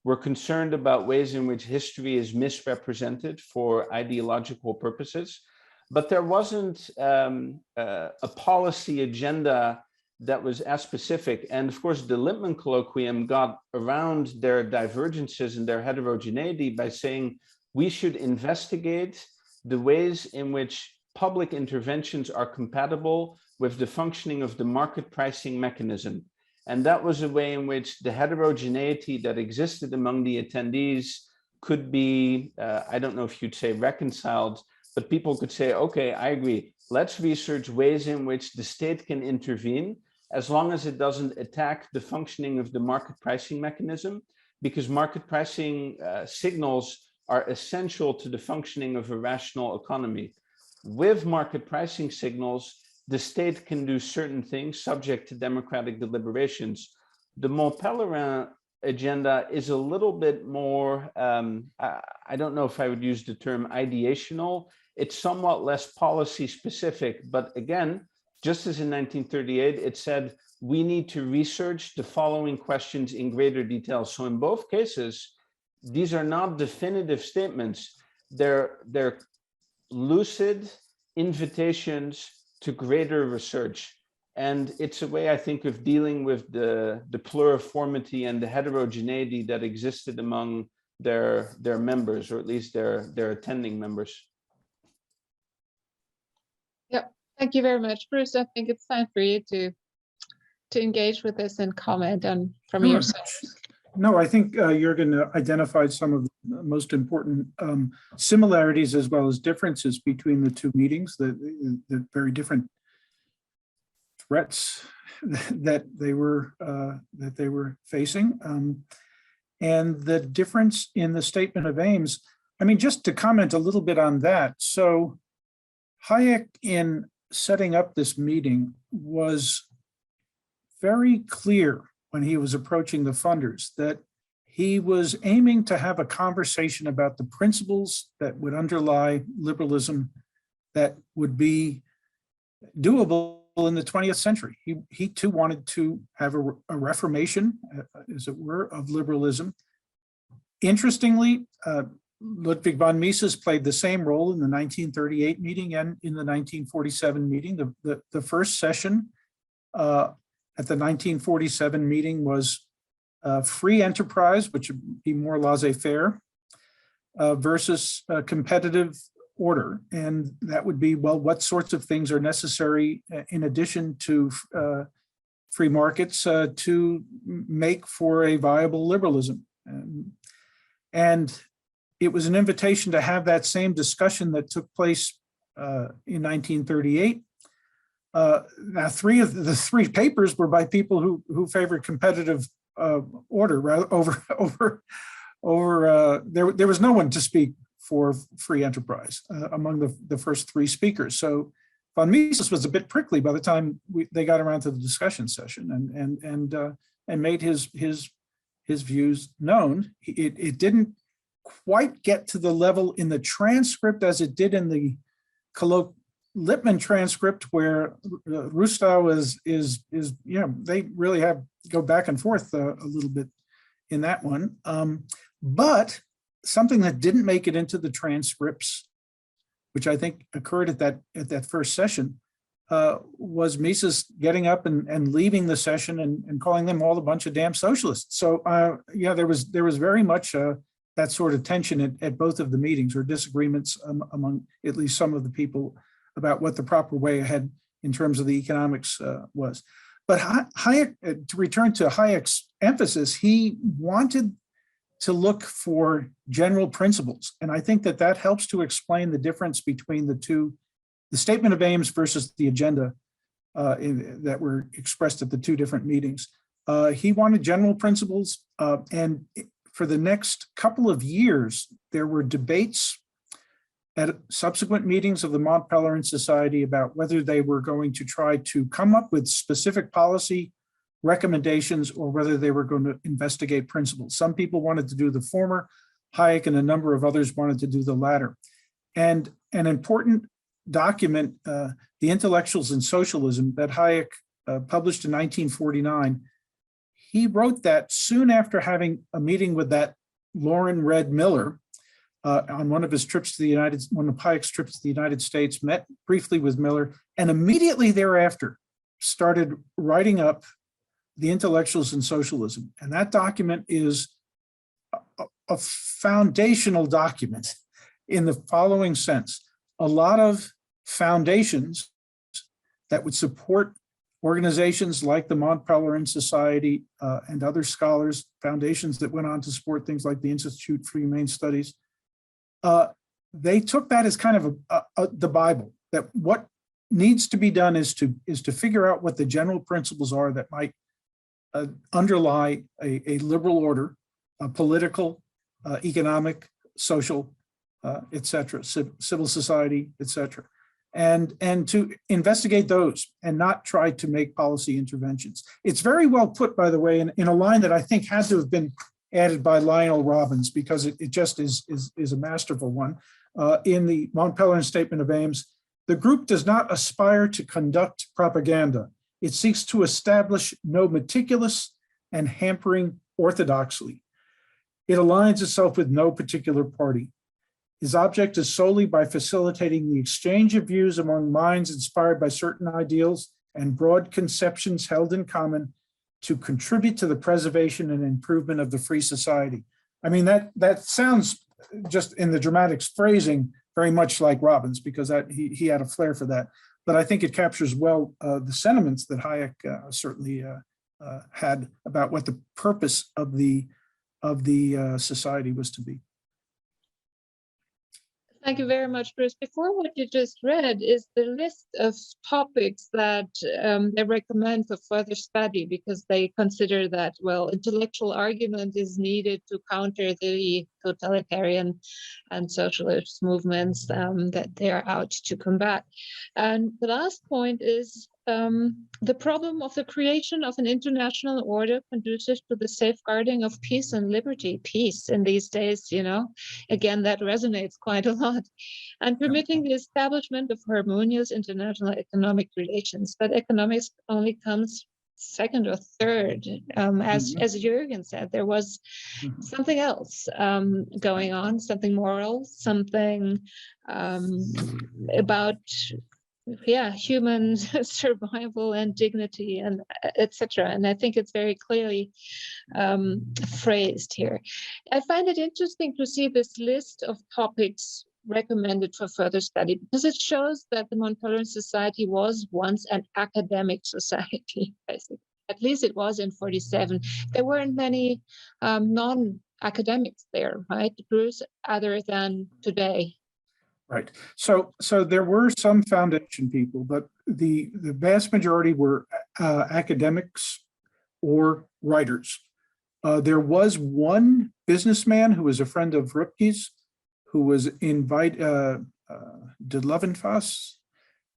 We're concerned about ways in which history is misrepresented for ideological purposes. But there wasn't a policy agenda that was as specific. And of course, the Lippmann Colloquium got around their divergences and their heterogeneity by saying we should investigate the ways in which public interventions are compatible with the functioning of the market pricing mechanism. And that was a way in which the heterogeneity that existed among the attendees could be, I don't know if you'd say reconciled, but people could say, okay, I agree. Let's research ways in which the state can intervene as long as it doesn't attack the functioning of the market pricing mechanism, because market pricing signals are essential to the functioning of a rational economy. With market pricing signals, the state can do certain things subject to democratic deliberations. The Mont-Pèlerin agenda is a little bit more, I don't know if I would use the term ideational. It's somewhat less policy specific, but again, just as in 1938, it said, we need to research the following questions in greater detail. So in both cases, these are not definitive statements. They're lucid invitations to greater research. And it's a way, I think, of dealing with the pluriformity and the heterogeneity that existed among their members, or at least their attending members.
Yep. Thank you very much, Bruce. I think it's time for you to engage with this and comment on from your side.
No, I think Jurgen identified some of the most important similarities as well as differences between the two meetings, the very different threats that they were facing, and the difference in the statement of aims. I mean, just to comment a little bit on that. So Hayek, in setting up this meeting, was very clear when he was approaching the funders that he was aiming to have a conversation about the principles that would underlie liberalism that would be doable in the 20th century. He too wanted to have a reformation, as it were, of liberalism. Interestingly, Ludwig von Mises played the same role in the 1938 meeting and in the 1947 meeting. The first session at the 1947 meeting was free enterprise, which would be more laissez-faire, versus competitive order. And that would be, well, what sorts of things are necessary in addition to free markets to make for a viable liberalism. And it was an invitation to have that same discussion that took place in 1938. Now, three of the three papers were by people who favored competitive order rather over there was no one to speak for free enterprise among the first three speakers. So von Mises was a bit prickly by the time they got around to the discussion session and made his views known. It didn't quite get to the level in the transcript as it did in the Lippmann transcript, where Rustow is they really go back and forth a little bit in that one. But something that didn't make it into the transcripts, which I think occurred at that first session, was Mises getting up and leaving the session and calling them all a bunch of damn socialists. So there was very much that sort of tension at both of the meetings, or disagreements among at least some of the people about what the proper way ahead in terms of the economics was. But Hayek, to return to Hayek's emphasis, he wanted to look for general principles. And I think that helps to explain the difference between the statement of aims versus the agenda that were expressed at the two different meetings. He wanted general principles, and for the next couple of years, there were debates at subsequent meetings of the Mont-Pèlerin Society about whether they were going to try to come up with specific policy recommendations or whether they were going to investigate principles. Some people wanted to do the former. Hayek and a number of others wanted to do the latter. And an important document, The Intellectuals in Socialism, that Hayek published in 1949, he wrote that soon after having a meeting with that Loren Red Miller on one of Hayek's trips to the United States, met briefly with Miller, and immediately thereafter started writing up The Intellectuals in Socialism. And that document is a foundational document in the following sense. A lot of foundations that would support organizations like the Mont-Pèlerin Society and other scholars, foundations that went on to support things like the Institute for Humane Studies, they took that as kind of the Bible, that what needs to be done is to figure out what the general principles are that might underlie a liberal order, political, economic, social, etc., civil society, etc., and to investigate those and not try to make policy interventions. It's very well put, by the way, in a line that I think had to have been added by Lionel Robbins, because it just is a masterful one. In the Mont-Pèlerin Statement of Aims, the group does not aspire to conduct propaganda. It seeks to establish no meticulous and hampering orthodoxy. It aligns itself with no particular party. His object is solely by facilitating the exchange of views among minds inspired by certain ideals and broad conceptions held in common to contribute to the preservation and improvement of the free society. I mean, that sounds, just in the dramatic phrasing, very much like Robbins, because he had a flair for that. But I think it captures well the sentiments that Hayek certainly had about what the purpose of the society was to be.
Thank you very much, Bruce. Before what you just read is the list of topics that they recommend for further study, because they consider that, well, intellectual argument is needed to counter the totalitarian and socialist movements that they are out to combat. And the last point is the problem of the creation of an international order conducive to the safeguarding of peace and liberty. Peace in these days, again, that resonates quite a lot. And permitting the establishment of harmonious international economic relations. But economics only comes second or third. As Jurgen said, there was something else going on, something moral, something about human survival and dignity and etc. And I think it's very clearly phrased here. I find it interesting to see this list of topics recommended for further study, because it shows that the Mont-Pèlerin Society was once an academic society, basically. At least it was in 47. There weren't many non-academics there, right, Bruce, other than today?
Right. So there were some foundation people, but the vast majority were academics or writers. There was one businessman who was a friend of Rübke's, who was invited, de Levenfass,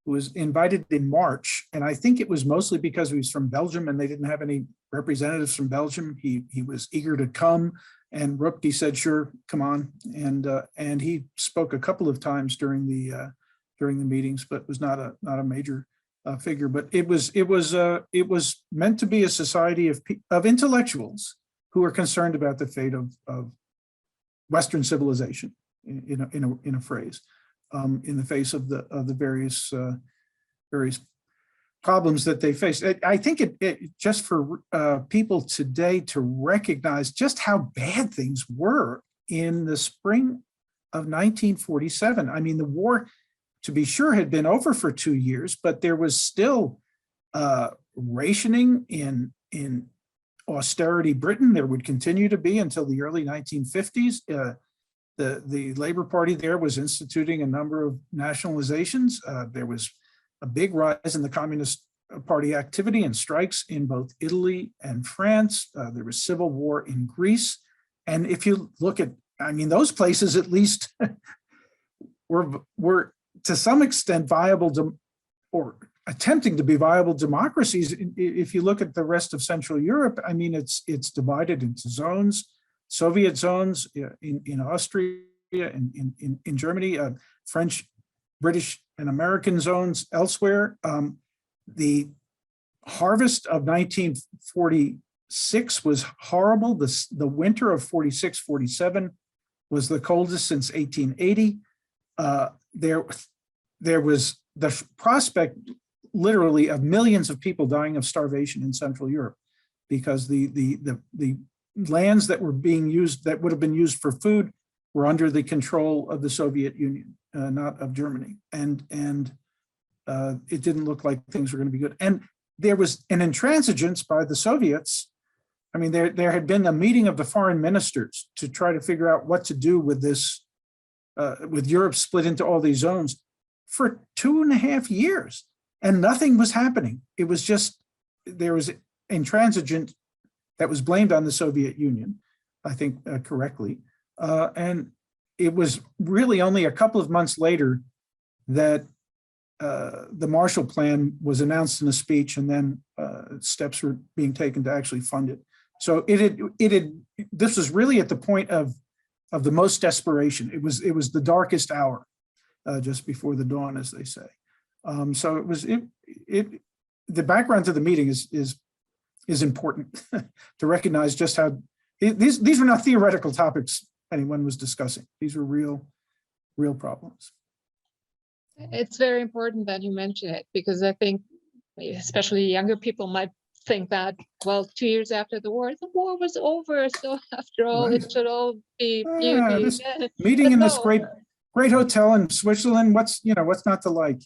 who was invited in March. And I think it was mostly because he was from Belgium and they didn't have any representatives from Belgium. He was eager to come, and Rübke said, sure, come on. And he spoke a couple of times during the meetings, but was not a major figure. But it was meant to be a society of intellectuals who are concerned about the fate of Western civilization, in a phrase, in the face of the various problems that they face. I think it just for people today to recognize just how bad things were in the spring of 1947. I mean, the war, to be sure, had been over for 2 years, but there was still rationing in austerity Britain. There would continue to be until the early 1950s. The Labour Party there was instituting a number of nationalizations. There was a big rise in the Communist Party activity and strikes in both Italy and France. There was civil war in Greece. And if you look at, I mean, those places at least were to some extent viable or attempting to be viable democracies. If you look at the rest of Central Europe, I mean, it's divided into zones. Soviet zones in Austria, in Germany, French, British, and American zones elsewhere. The harvest of 1946 was horrible. The winter of 46, 47 was the coldest since 1880. There was the prospect, literally, of millions of people dying of starvation in Central Europe, because the lands that were being used, that would have been used for food, were under the control of the Soviet Union, not of Germany. And it didn't look like things were going to be good. And there was an intransigence by the Soviets. I mean, there had been a meeting of the foreign ministers to try to figure out what to do with this, with Europe split into all these zones for 2.5 years, and nothing was happening. It was just, there was intransigent that was blamed on the Soviet Union, I think correctly. And it was really only a couple of months later that the Marshall Plan was announced in a speech, and then steps were being taken to actually fund it. So this was really at the point of the most desperation. It was the darkest hour, just before the dawn, as they say. So it was the background to the meeting is important to recognize just how these were not theoretical topics anyone was discussing. These were real problems.
It's very important that you mention it, because I think especially younger people might think that, well, 2 years after the war was over. So after all,
Right.
It should all be beauty.
This meeting in this great hotel in Switzerland, what's not to like,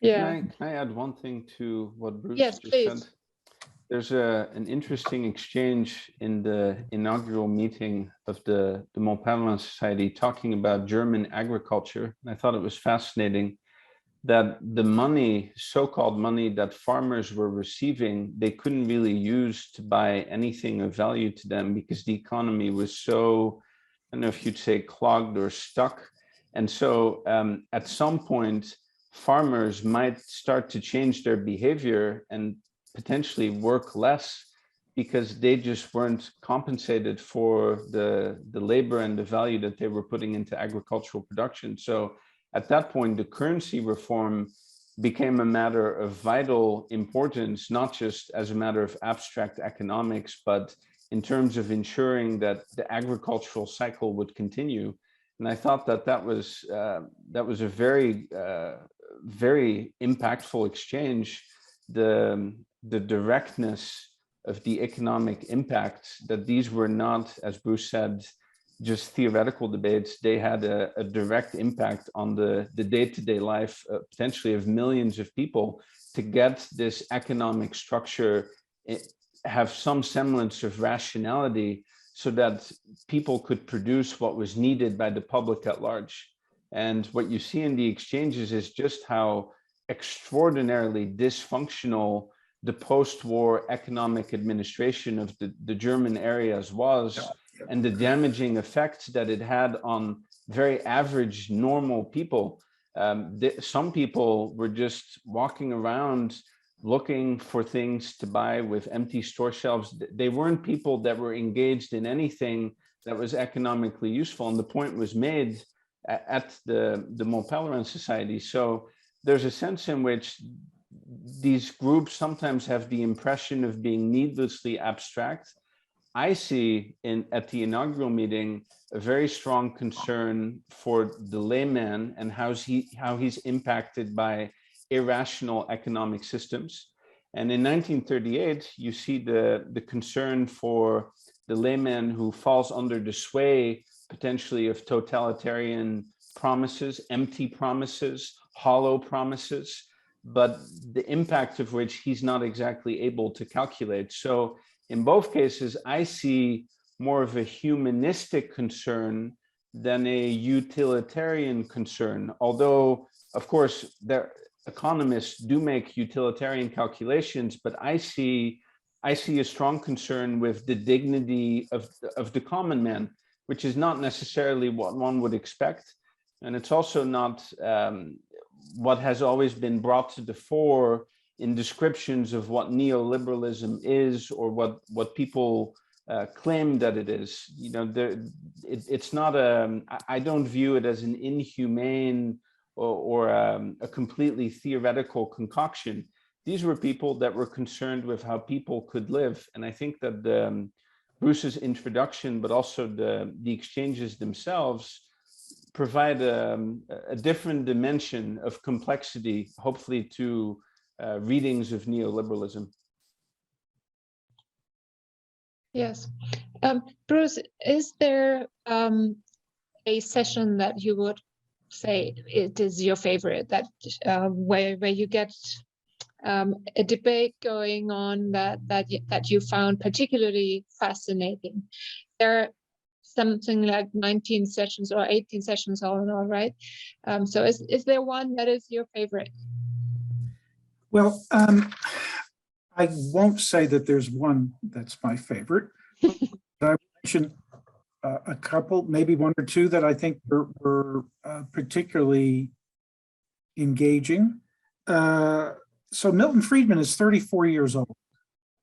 Yeah.
Can I add one thing to what Bruce
Yes,
just
please.
said? There's an interesting exchange in the inaugural meeting of the Mont-Pèlerin Society talking about German agriculture. And I thought it was fascinating that the money, so-called money that farmers were receiving, they couldn't really use to buy anything of value to them, because the economy was so, I don't know if you'd say clogged or stuck. And so at some point, farmers might start to change their behavior and potentially work less, because they just weren't compensated for the labor and the value that they were putting into agricultural production. So at that point, the currency reform became a matter of vital importance, not just as a matter of abstract economics, but in terms of ensuring that the agricultural cycle would continue. And I thought that that was a very, very impactful exchange. The directness of the economic impact, that these were not, as Bruce said, just theoretical debates. They had a direct impact on the day-to-day life, potentially of millions of people, to get this economic structure, have some semblance of rationality, so that people could produce what was needed by the public at large. And what you see in the exchanges is just how extraordinarily dysfunctional the post-war economic administration of the German areas was, and the damaging effects that it had on very average, normal people. Some people were just walking around looking for things to buy with empty store shelves. They weren't people that were engaged in anything that was economically useful. And the point was made at the Mont-Pèlerin Society. So there's a sense in which these groups sometimes have the impression of being needlessly abstract. I see at the inaugural meeting a very strong concern for the layman and how he's impacted by irrational economic systems. And in 1938, you see the concern for the layman who falls under the sway potentially of totalitarian promises, empty promises, hollow promises, but the impact of which he's not exactly able to calculate. So in both cases, I see more of a humanistic concern than a utilitarian concern, although, of course, economists do make utilitarian calculations, but I see a strong concern with the dignity of the common man, which is not necessarily what one would expect. And it's also not what has always been brought to the fore in descriptions of what neoliberalism is, or what people claim that it is. You know, it's not I don't view it as an inhumane or a completely theoretical concoction. These were people that were concerned with how people could live. And I think that Bruce's introduction, but also the exchanges themselves, provide a different dimension of complexity, hopefully, to readings of neoliberalism. Yes.
Bruce, is there a session that you would say it is your favorite, that where you get a debate going on that you found particularly fascinating? There are something like 19 sessions or 18 sessions all in all, right? So is there one that is your favorite?
Well, I won't say that there's one that's my favorite. I mentioned a couple, maybe one or two, that I think were particularly engaging. So Milton Friedman is 34 years old,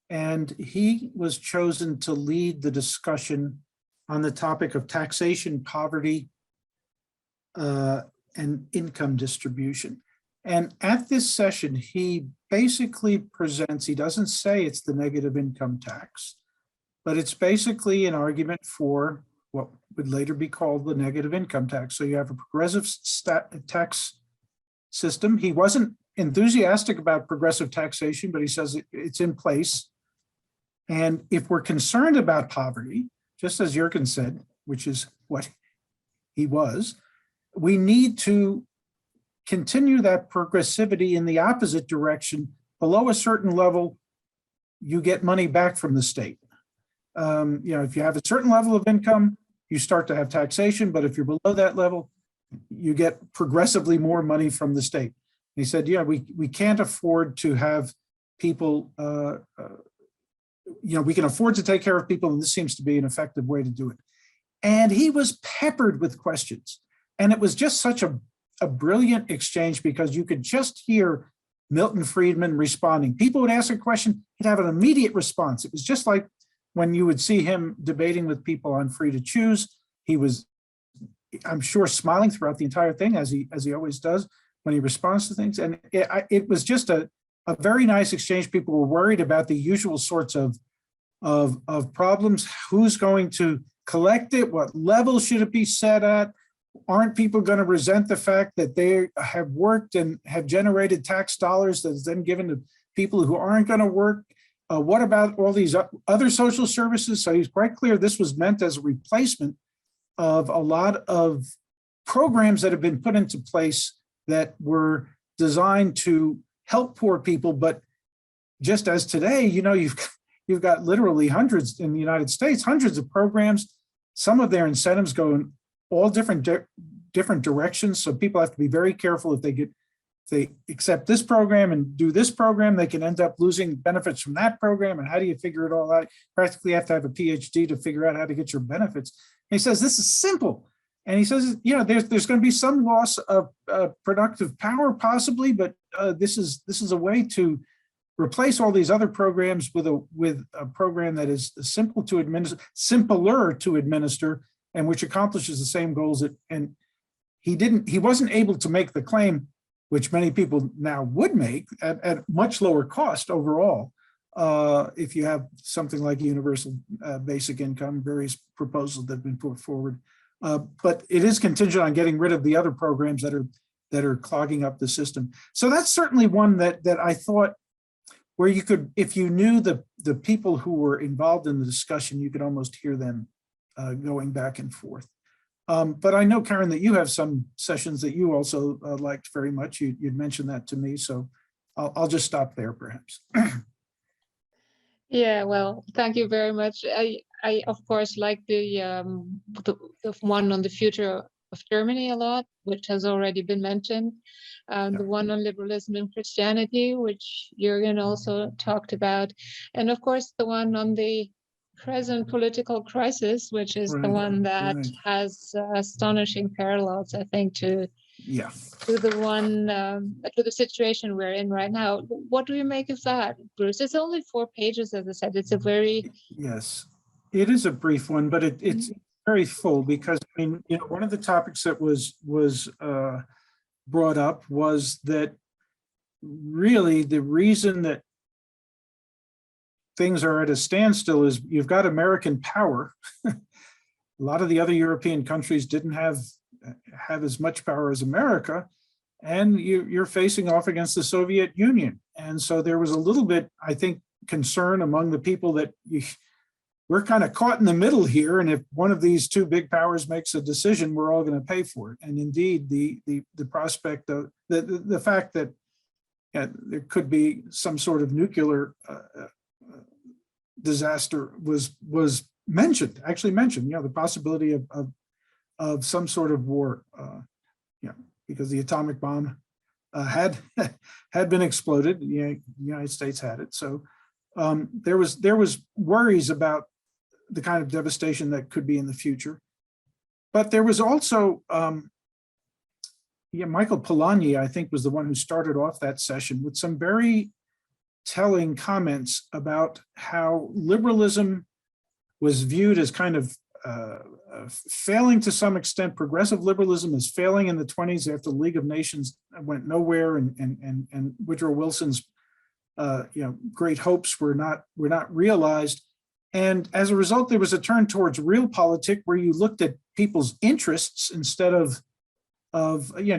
and he was chosen to lead the discussion on the topic of taxation, poverty, and income distribution. And at this session, he basically presents, he doesn't say it's the negative income tax, but it's basically an argument for what would later be called the negative income tax. So you have a progressive tax system. He wasn't enthusiastic about progressive taxation, but he says it's in place. And if we're concerned about poverty, just as Jurgen said, which is what he was, we need to continue that progressivity in the opposite direction. Below a certain level, you get money back from the state. You know, if you have a certain level of income, you start to have taxation, but if you're below that level, you get progressively more money from the state. And he said, yeah, we can't afford to have people, you know, we can afford to take care of people, and this seems to be an effective way to do it. And he was peppered with questions. And it was just such a brilliant exchange, because you could just hear Milton Friedman responding. People would ask a question, he'd have an immediate response. It was just like when you would see him debating with people on free to choose. He was, I'm sure, smiling throughout the entire thing, as he always does when he responds to things. And it was just a very nice exchange. People were worried about the usual sorts of problems. Who's going to collect it? What level should it be set at? aren't people going to resent the fact that they have worked and have generated tax dollars that's then given to people who aren't going to work? What about all these other social services? So he's quite clear this was meant as a replacement of a lot of programs that have been put into place that were designed to help poor people. But just as today, you know, you've got literally hundreds in the United States, hundreds of programs. Some of their incentives go in all different directions. So people have to be very careful if they accept this program and do this program, they can end up losing benefits from that program. And how do you figure it all out? Practically have to have a PhD to figure out how to get your benefits. And he says, this is simple. And he says, you know, there's going to be some loss of productive power possibly, but this is a way to replace all these other programs with a program that is simple to administer, simpler to administer, and which accomplishes the same goals. And he wasn't able to make the claim, which many people now would make at much lower cost overall. If you have something like universal basic income, various proposals that have been put forward. But it is contingent on getting rid of the other programs that are clogging up the system. So that's certainly one that I thought where you could, if you knew the people who were involved in the discussion, you could almost hear them going back and forth. But I know, Karen, that you have some sessions that you also liked very much. You'd mentioned that to me, so I'll just stop there, perhaps.
Yeah, well, thank you very much. I of course like the one on the future of Germany a lot, which has already been mentioned. The one on liberalism and Christianity, which Jurgen also talked about, and of course the one on the present political crisis, which is the one that has astonishing parallels, I think, to the one to the situation we're in right now. What do you make of that, Bruce? It's only 4 pages, as I said. It's a very
it is a brief one, but it's very full, because I mean, you know, one of the topics that was brought up was that really the reason that things are at a standstill is you've got American power. A lot of the other European countries didn't have as much power as America, and you're facing off against the Soviet Union. And so there was a little bit, I think, concern among the people that we're kind of caught in the middle here, and if one of these two big powers makes a decision, we're all going to pay for it. And indeed, the prospect of the fact that there could be some sort of nuclear disaster was actually mentioned, you know, the possibility of some sort of war, because the atomic bomb had been exploded. The United States had it. So there was worries about the kind of devastation that could be in the future. But there was also, Michael Polanyi, I think, was the one who started off that session with some very telling comments about how liberalism was viewed as kind of failing to some extent. Progressive liberalism is failing in the 1920s after the League of Nations went nowhere, and Woodrow Wilson's great hopes were not realized. And as a result, there was a turn towards realpolitik, where you looked at people's interests instead of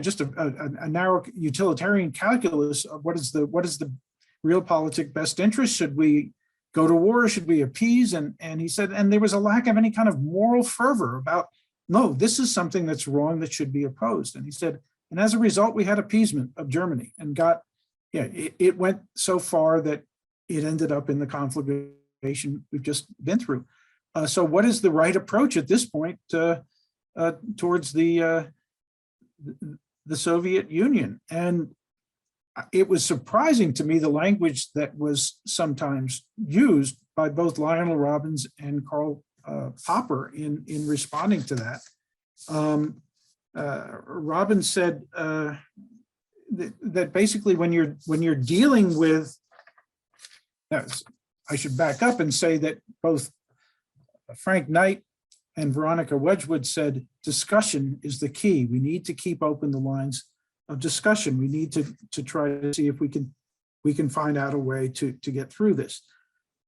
just a narrow utilitarian calculus of what is the realpolitik best interest. Should we go to war? Should we appease? And he said, and there was a lack of any kind of moral fervor about, no, this is something that's wrong that should be opposed. And he said, and as a result, we had appeasement of Germany, and it went so far that it ended up in the conflagration we've just been through. So what is the right approach at this point towards the Soviet Union? And it was surprising to me the language that was sometimes used by both Lionel Robbins and Karl Popper in responding to that. Robbins said that basically when you're dealing with, I should back up and say that both Frank Knight and Veronica Wedgwood said discussion is the key. We need to keep open the lines of discussion. We need to try to see if we can find out a way to get through this.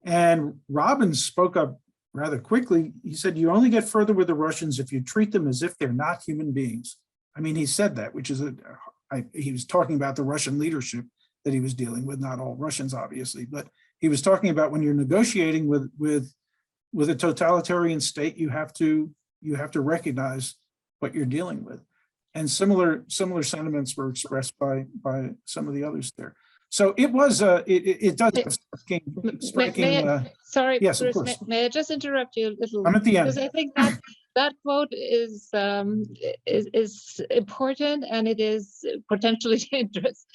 And Robbins spoke up rather quickly, he said, you only get further with the Russians if you treat them as if they're not human beings. I mean, he said that, which is, he was talking about the Russian leadership that he was dealing with, not all Russians, obviously, but he was talking about when you're negotiating with a totalitarian state, you have to recognize what you're dealing with. And similar sentiments were expressed by some of the others there. So it was it does have striking.
Sorry,
yes,
Bruce,
of course.
may I just interrupt you a little?
I'm at the end.
Because I think that quote is important, and it is potentially dangerous.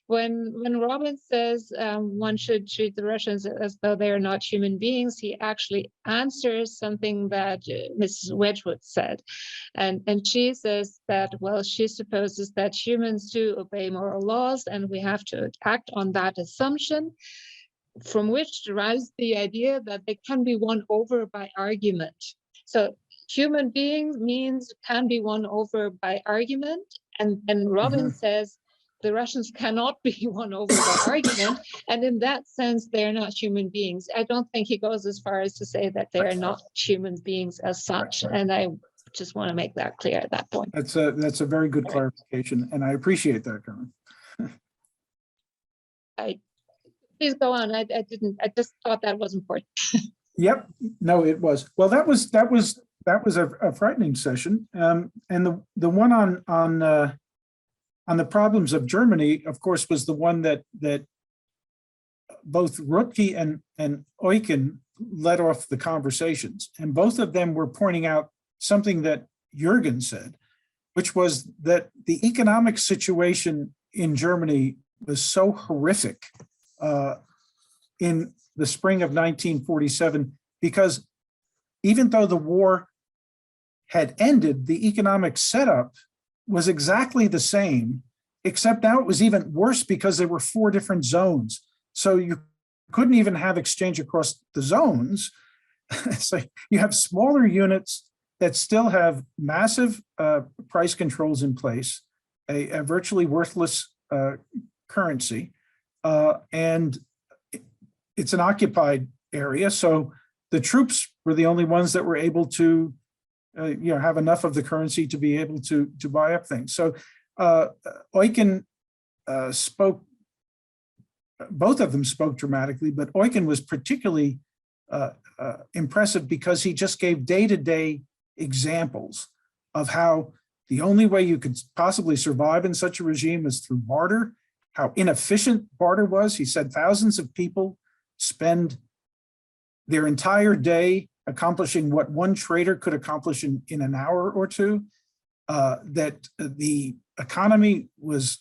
When Robin says one should treat the Russians as though they are not human beings, he actually answers something that Mrs. Wedgwood said, and she says that, well, she supposes that humans do obey moral laws, and we have to act on that assumption, from which derives the idea that they can be won over by argument. So human beings means can be won over by argument. And Robin says the Russians cannot be won over by argument. And in that sense, they're not human beings. I don't think he goes as far as to say that they are not human beings as such. And I just want to make that clear at that point.
That's a very good clarification, and I appreciate that, Karen.
Please go on. I just thought that was important.
Yep. No, it was. Well, that was a frightening session. And the one on the problems of Germany, of course, was the one that both Rutke and Eucken led off the conversations, and both of them were pointing out something that Jurgen said, which was that the economic situation in Germany was so horrific in the spring of 1947, because even though the war had ended, the economic setup was exactly the same, except now it was even worse because there were 4 different zones. So you couldn't even have exchange across the zones. So you have smaller units that still have massive price controls in place, a virtually worthless currency, and it's an occupied area. So the troops were the only ones that were able to have enough of the currency to be able to buy up things. So Eucken spoke, both of them spoke dramatically, but Eucken was particularly impressive because he just gave day-to-day examples of how the only way you could possibly survive in such a regime was through barter, how inefficient barter was. He said thousands of people spend their entire day accomplishing what one trader could accomplish in an hour or two, that the economy was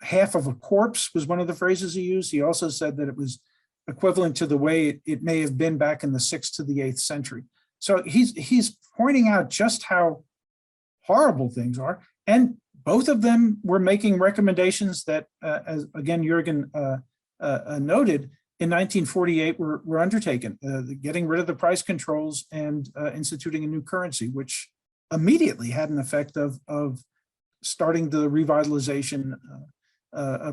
half of a corpse, was one of the phrases he used. He also said that it was equivalent to the way it may have been back in the 6th to the 8th century. So he's pointing out just how horrible things are. And both of them were making recommendations that, as again, Jurgen noted, in 1948 were undertaken, getting rid of the price controls and instituting a new currency, which immediately had an effect of starting the revitalization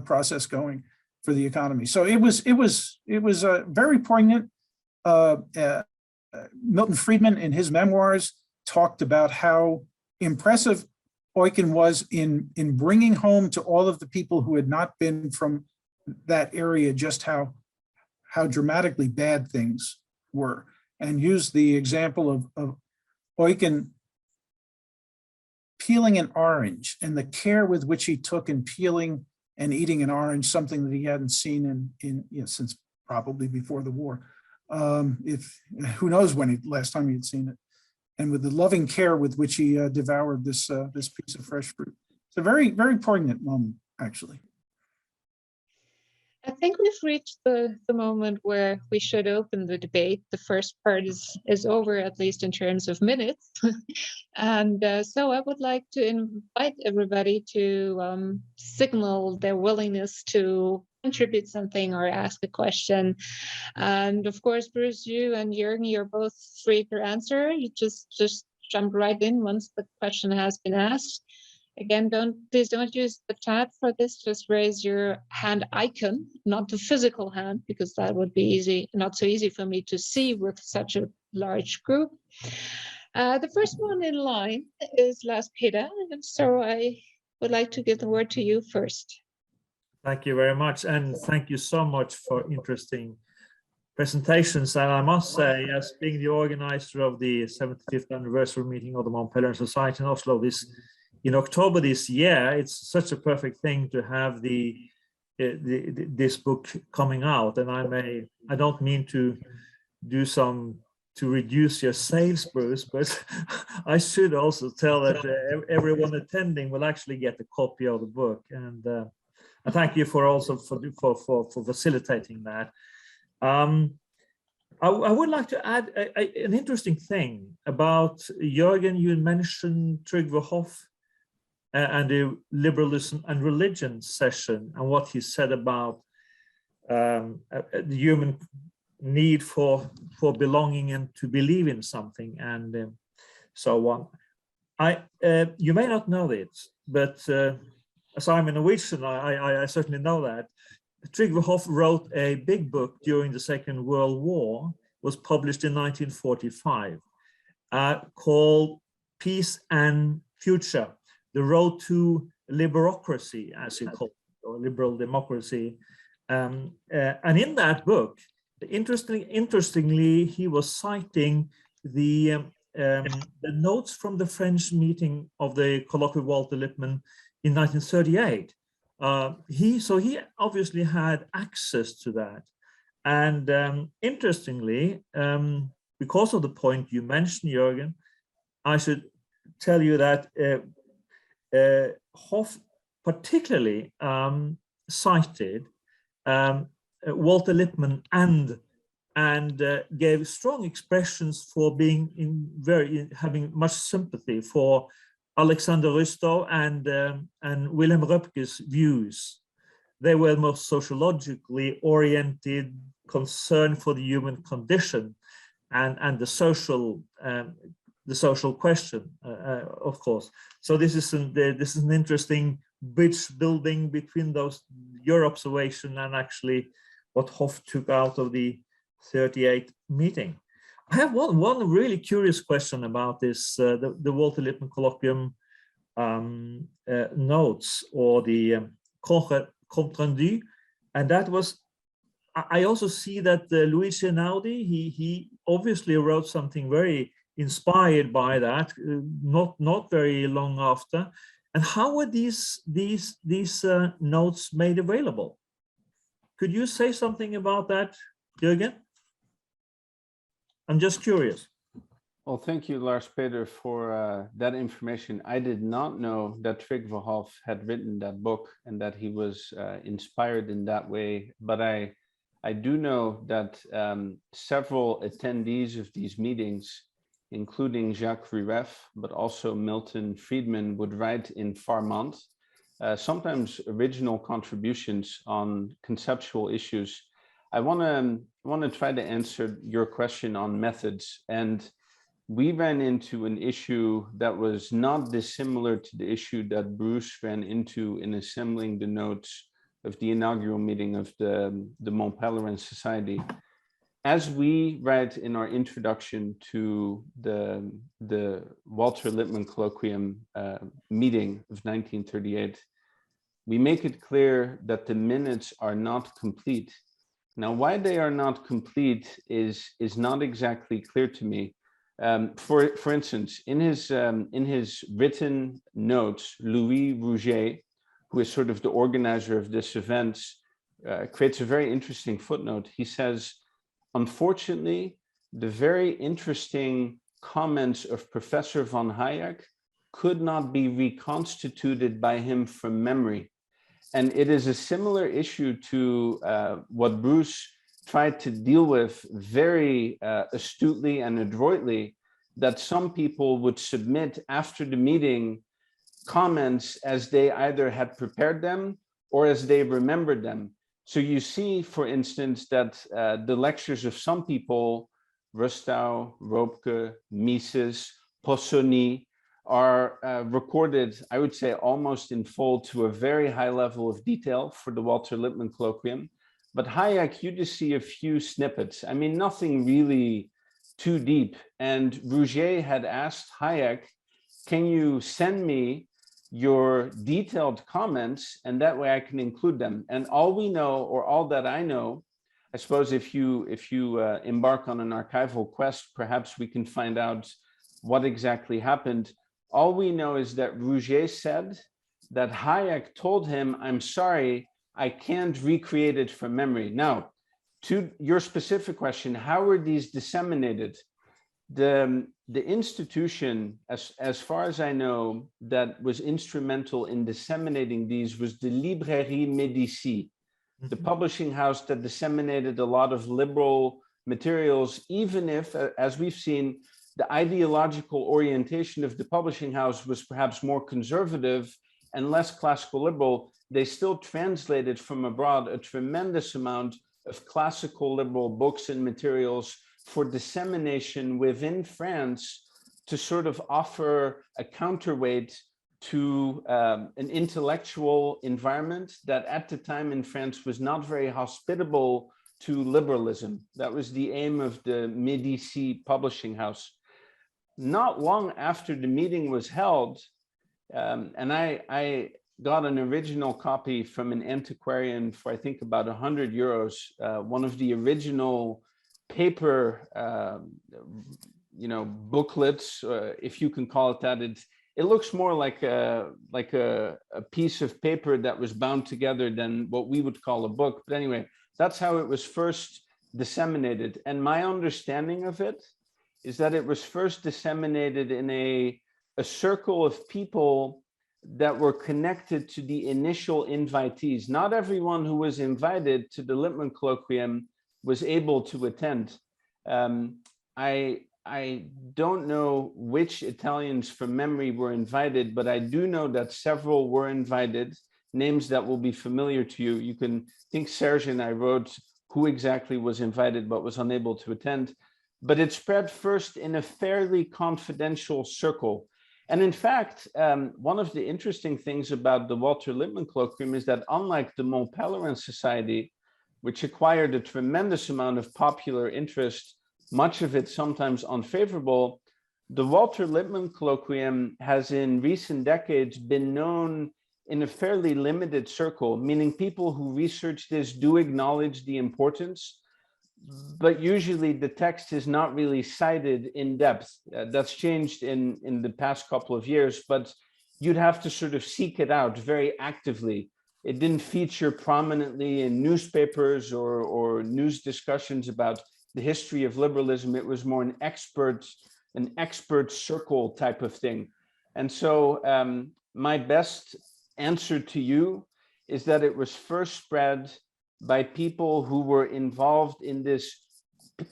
process going for the economy. So it was very poignant. Milton Friedman, in his memoirs, talked about how impressive Eucken was in bringing home to all of the people who had not been from that area just how dramatically bad things were, and used the example of Eucken peeling an orange and the care with which he took in peeling and eating an orange, something that he hadn't seen since probably before the war. Who knows when last time he'd seen it, and with the loving care with which he devoured this piece of fresh fruit. It's a very, very poignant moment, actually.
I think we've reached the moment where we should open the debate. The first part is over, at least in terms of minutes. And so I would like to invite everybody to signal their willingness to contribute something or ask a question. And of course, Bruce, you and Jurgen, you're both free to answer. You just jump right in once the question has been asked. Again, please don't use the chat for this. Just raise your hand icon, not the physical hand, because that would be not so easy for me to see with such a large group. The first one in line is Lars Peter, and so I would like to give the word to you first.
Thank you very much, and thank you so much for interesting presentations. And I must say, as being the organizer of the 75th anniversary meeting of the Mont-Pèlerin Society in Oslo in October this year, it's such a perfect thing to have this book coming out. And I don't mean to reduce your sales, Bruce, but I should also tell that everyone attending will actually get a copy of the book. And I thank you for facilitating that. I would like to add an interesting thing about Jurgen. You mentioned Trygve Hoff and the liberalism and religion session and what he said about the human need for belonging and to believe in something and so on. You may not know it, but as I'm a Norwegian, I certainly know that. Trygve Hoff wrote a big book during the Second World War, was published in 1945, called Peace and Future, The Road to Liberocracy, as he called it, or liberal democracy. And in that book, interestingly, he was citing the notes from the French meeting of the Colloquium Walter Lippmann in 1938. He obviously had access to that. And interestingly, because of the point you mentioned, Jurgen, I should tell you that Hoff particularly cited Walter Lippmann and gave strong expressions for having much sympathy for Alexander Rustow and Wilhelm Röpke's views. They were more sociologically oriented, concern for the human condition and the social question, of course. So this is an interesting bridge building between your observation and actually what Hoff took out of the 38 meeting. I have one really curious question about this, the Walter Lippmann Colloquium notes, or the compte rendu, and that was, I also see that Luigi Einaudi, he obviously wrote something very inspired by that, not very long after. And how were these notes made available? Could you say something about that, Jurgen? I'm just curious.
Well, thank you, Lars Peter, for that information. I did not know that Trygve Hoff had written that book and that he was inspired in that way. But I do know that several attendees of these meetings, including Jacques Rueff, but also Milton Friedman, would write in Farmant, sometimes original contributions on conceptual issues. I want to try to answer your question on methods, and we ran into an issue that was not dissimilar to the issue that Bruce ran into in assembling the notes of the inaugural meeting of the Mont-Pèlerin Society. As we write in our introduction to the Walter Lippmann Colloquium meeting of 1938, we make it clear that the minutes are not complete. Now, why they are not complete is not exactly clear to me. For instance, in his written notes, Louis Rouget, who is sort of the organizer of this event, creates a very interesting footnote. He says, unfortunately, the very interesting comments of Professor von Hayek could not be reconstituted by him from memory. And it is a similar issue to what Bruce tried to deal with very astutely and adroitly, that some people would submit after the meeting comments as they either had prepared them or as they remembered them. So you see, for instance, that the lectures of some people, Rustow, Röpke, Mises, Possoni, are recorded, I would say, almost in full to a very high level of detail for the Walter Lippmann Colloquium. But Hayek, you just see a few snippets. I mean, nothing really too deep. And Rouget had asked Hayek, can you send me your detailed comments, and that way I can include them? And all we know, or all that I know, I suppose if you embark on an archival quest, perhaps we can find out what exactly happened. All we know is that Rouget said that Hayek told him, I'm sorry, I can't recreate it from memory. Now, to your specific question, how were these disseminated? The institution, as far as I know, that was instrumental in disseminating these was the Librairie Médicis, the publishing house that disseminated a lot of liberal materials, even if, as we've seen, the ideological orientation of the publishing house was perhaps more conservative and less classical liberal. They still translated from abroad a tremendous amount of classical liberal books and materials for dissemination within France to sort of offer a counterweight to an intellectual environment that at the time in France was not very hospitable to liberalism. That was the aim of the Médicis publishing house. Not long after the meeting was held, and I got an original copy from an antiquarian for I think about 100 euros, one of the original paper, booklets, if you can call it that. It looks more like a piece of paper that was bound together than what we would call a book. But anyway, that's how it was first disseminated. And my understanding of it is that it was first disseminated in a circle of people that were connected to the initial invitees. Not everyone who was invited to the Lippmann Colloquium was able to attend. I don't know which Italians from memory were invited, but I do know that several were invited, names that will be familiar to you. You can think Serge and I wrote who exactly was invited but was unable to attend. But it spread first in a fairly confidential circle. And in fact, one of the interesting things about the Walter Lippmann Colloquium is that unlike the Mont-Pèlerin Society, which acquired a tremendous amount of popular interest, much of it sometimes unfavorable, the Walter Lippmann Colloquium has in recent decades been known in a fairly limited circle, meaning people who research this do acknowledge the importance, but usually the text is not really cited in depth. That's changed in the past couple of years, but you'd have to sort of seek it out very actively. It didn't feature prominently in newspapers or news discussions about the history of liberalism. It was more an expert circle type of thing. And so my best answer to you is that it was first spread by people who were involved in this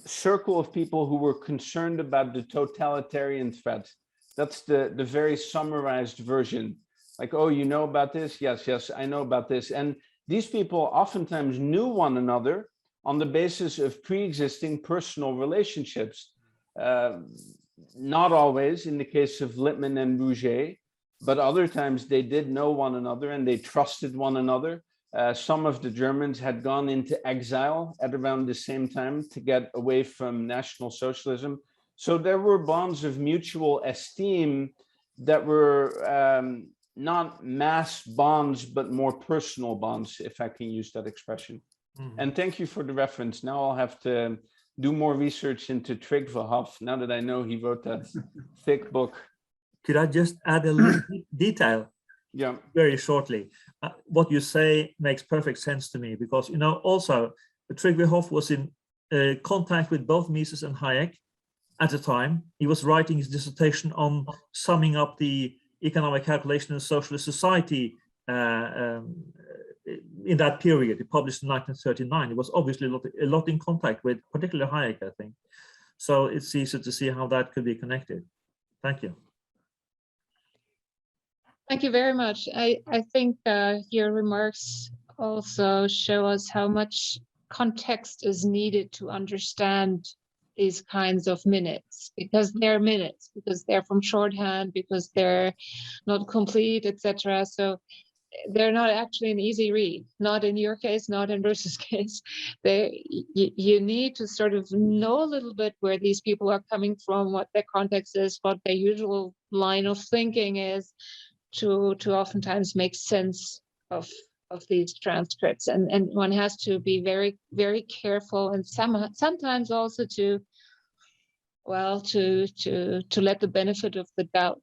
circle of people who were concerned about the totalitarian threat. That's the very summarized version. Like, oh, you know about this? Yes, I know about this. And these people oftentimes knew one another on the basis of pre-existing personal relationships. Not always in the case of Lippmann and Rouget, but other times they did know one another and they trusted one another. Some of the Germans had gone into exile at around the same time to get away from National Socialism. So there were bonds of mutual esteem that were not mass bonds, but more personal bonds, if I can use that expression. Mm-hmm. And thank you for the reference. Now I'll have to do more research into Trygve Hoff, now that I know he wrote that thick book.
Could I just add a little detail?
Yeah.
Very shortly. What you say makes perfect sense to me, because, you know, also Trygve Hoff was in contact with both Mises and Hayek at the time. He was writing his dissertation on summing up the economic calculation in socialist society in that period. He published in 1939. He was obviously a lot in contact with particularly Hayek, I think. So it's easy to see how that could be connected. Thank you.
Thank you very much. I think your remarks also show us how much context is needed to understand these kinds of minutes because they're minutes, because they're from shorthand, because they're not complete, etc. So they're not actually an easy read, not in your case, not in Bruce's case. You need to sort of know a little bit where these people are coming from, what their context is, what their usual line of thinking is, to oftentimes make sense of these transcripts. And one has to be very, very careful, and sometimes also to let the benefit of the doubt,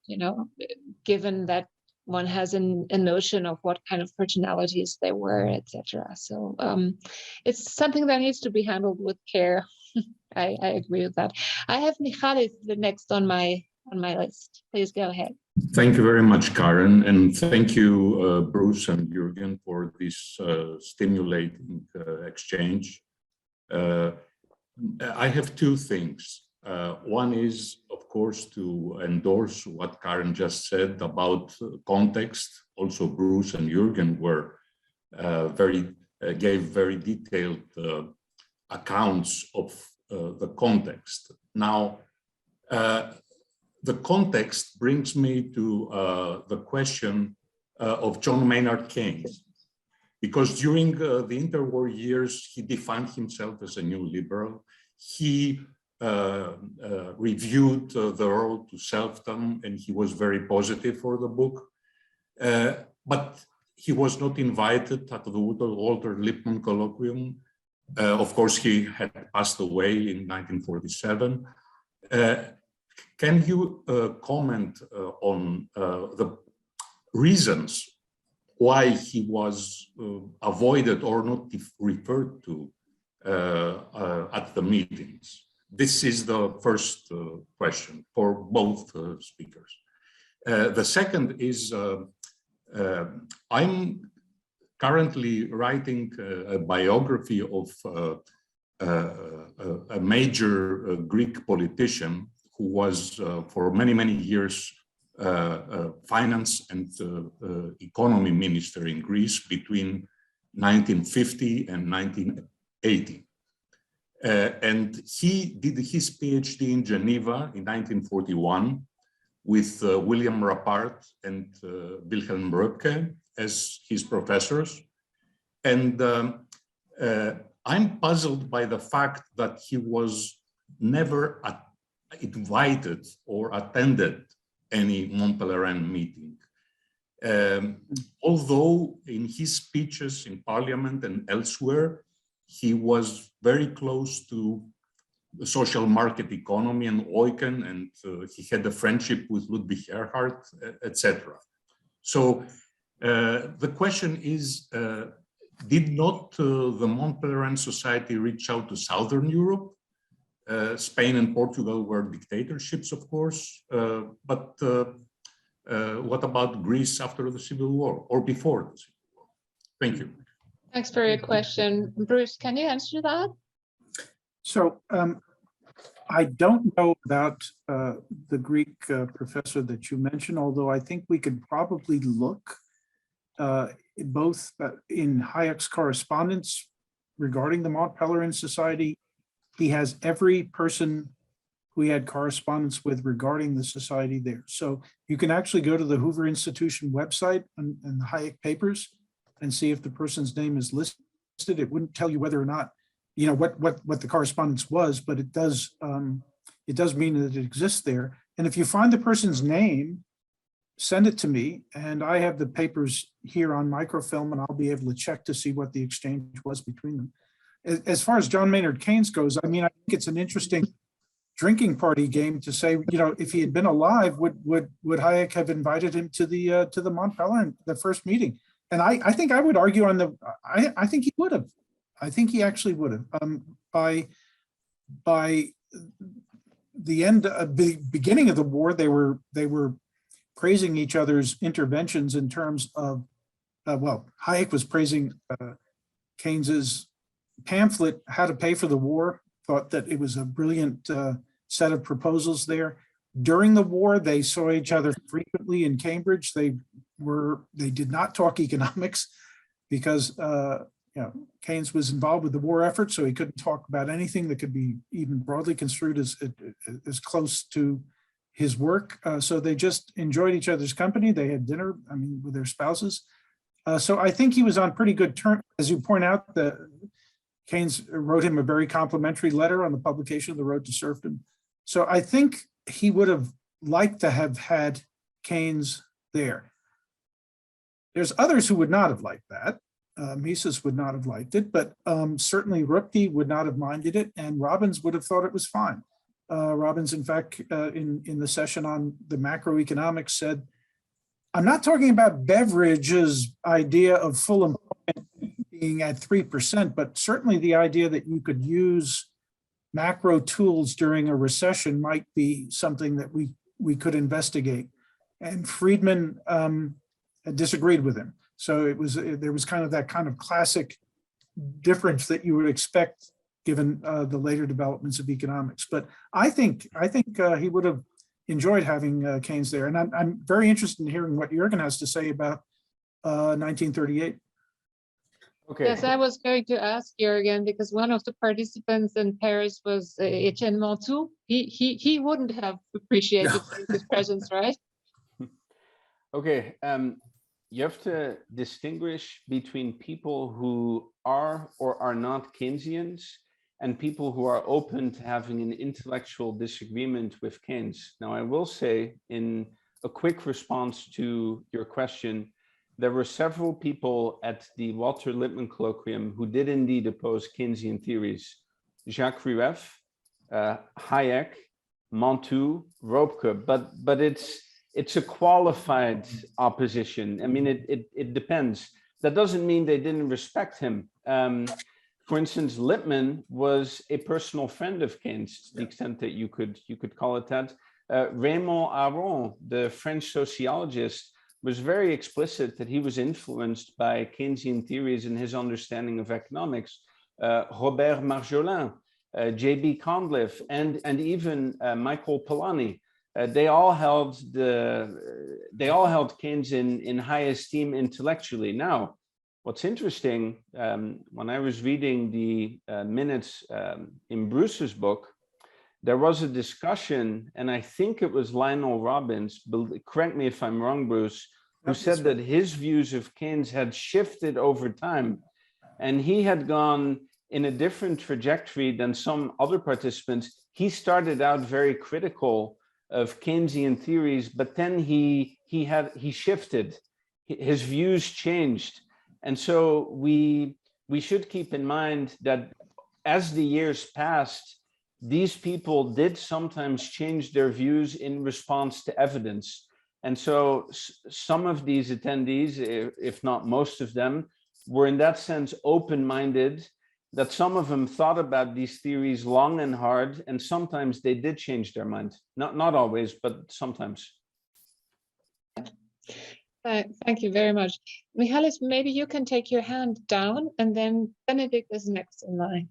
given that one has a notion of what kind of personalities they were, etc. So it's something that needs to be handled with care. I agree with that. I have Michalis the next on my list. Please go ahead.
Thank you very much, Karen, and thank you, Bruce and Jurgen, for this stimulating exchange. I have two things. One is, of course, to endorse what Karen just said about context. Also, Bruce and Jurgen were gave very detailed accounts of the context. Now, the context brings me to the question of John Maynard Keynes, because during the interwar years, he defined himself as a new liberal. He reviewed the road to selfdom, and he was very positive for the book. But he was not invited at the Walter Lippmann Colloquium. Of course, he had passed away in 1947. Can you comment on the reasons why he was avoided or not referred to at the meetings? This is the first question for both speakers. The second is, I'm currently writing a biography of a major Greek politician who was for many, many years finance and economy minister in Greece between 1950 and 1980. And he did his PhD in Geneva in 1941 with William Rappart and Wilhelm Röpke as his professors. And I'm puzzled by the fact that he was never invited or attended any Mont-Pèlerin meeting. Although in his speeches in Parliament and elsewhere, he was very close to the social market economy and Eucken, and he had a friendship with Ludwig Erhard, etc. So the question is, did not the Mont-Pèlerin Society reach out to Southern Europe? Spain and Portugal were dictatorships, of course, but what about Greece after the Civil War or before the Civil War? Thank you.
Thanks for your question. Bruce, can you answer that?
So I don't know about the Greek professor that you mentioned, although I think we could probably look both in Hayek's correspondence regarding the Mont-Pèlerin Society. He has every person who he had correspondence with regarding the society there. So you can actually go to the Hoover Institution website and the Hayek papers and see if the person's name is listed. It wouldn't tell you whether or not, what the correspondence was, but it does mean that it exists there. And if you find the person's name, send it to me, and I have the papers here on microfilm, and I'll be able to check to see what the exchange was between them. As far as John Maynard Keynes goes, I mean, I think it's an interesting drinking party game to say, if he had been alive, would Hayek have invited him to the Mont-Pèlerin, the first meeting? And I think I would argue I think he would have. I think he actually would have. By the end, the beginning of the war, they were praising each other's interventions in terms of, Hayek was praising Keynes's pamphlet, How to Pay for the War, thought that it was a brilliant set of proposals there. During the war, they saw each other frequently in Cambridge. They did not talk economics because Keynes was involved with the war effort, so he couldn't talk about anything that could be even broadly construed as close to his work. So they just enjoyed each other's company. They had dinner, I mean, with their spouses. So I think he was on pretty good terms. As you point out, Keynes wrote him a very complimentary letter on the publication of The Road to Serfdom. So I think he would have liked to have had Keynes there. There's others who would not have liked that. Mises would not have liked it, but certainly Röpke would not have minded it, and Robbins would have thought it was fine. Robbins, in fact, in the session on the macroeconomics said, I'm not talking about Beveridge's idea of full employment being at 3%, but certainly the idea that you could use macro tools during a recession might be something that we could investigate. And Friedman disagreed with him. So there was kind of that kind of classic difference that you would expect given the later developments of economics. But I think he would have enjoyed having Keynes there. And I'm very interested in hearing what Jurgen has to say about 1938.
Okay.
Yes, I was going to ask Jurgen, because one of the participants in Paris was Etienne Mantoux. He wouldn't have appreciated his presence, right?
Okay. You have to distinguish between people who are or are not Keynesians and people who are open to having an intellectual disagreement with Keynes. Now, I will say, in a quick response to your question, there were several people at the Walter Lippmann Colloquium who did indeed oppose Keynesian theories. Jacques Rueff, Hayek, Mantoux, Röpke, but it's a qualified opposition. I mean, it depends. That doesn't mean they didn't respect him. For instance, Lippmann was a personal friend of Keynes, to the extent that you could call it that. Raymond Aron, the French sociologist, was very explicit that he was influenced by Keynesian theories in his understanding of economics. Robert Marjolin, J.B. Conliffe, and even Michael Polanyi. They all held Keynes in high esteem intellectually. Now, what's interesting, when I was reading the minutes in Bruce's book, there was a discussion, and I think it was Lionel Robbins, correct me if I'm wrong, Bruce, who said that his views of Keynes had shifted over time, and he had gone in a different trajectory than some other participants. He started out very critical of Keynesian theories, but then he shifted. His views changed. And so we should keep in mind that as the years passed, these people did sometimes change their views in response to evidence. And so some of these attendees, if not most of them, were in that sense open-minded, that some of them thought about these theories long and hard, and sometimes they did change their mind. Not always, but sometimes.
Thank you very much. Michalis, maybe you can take your hand down, and then Benedict is next in line.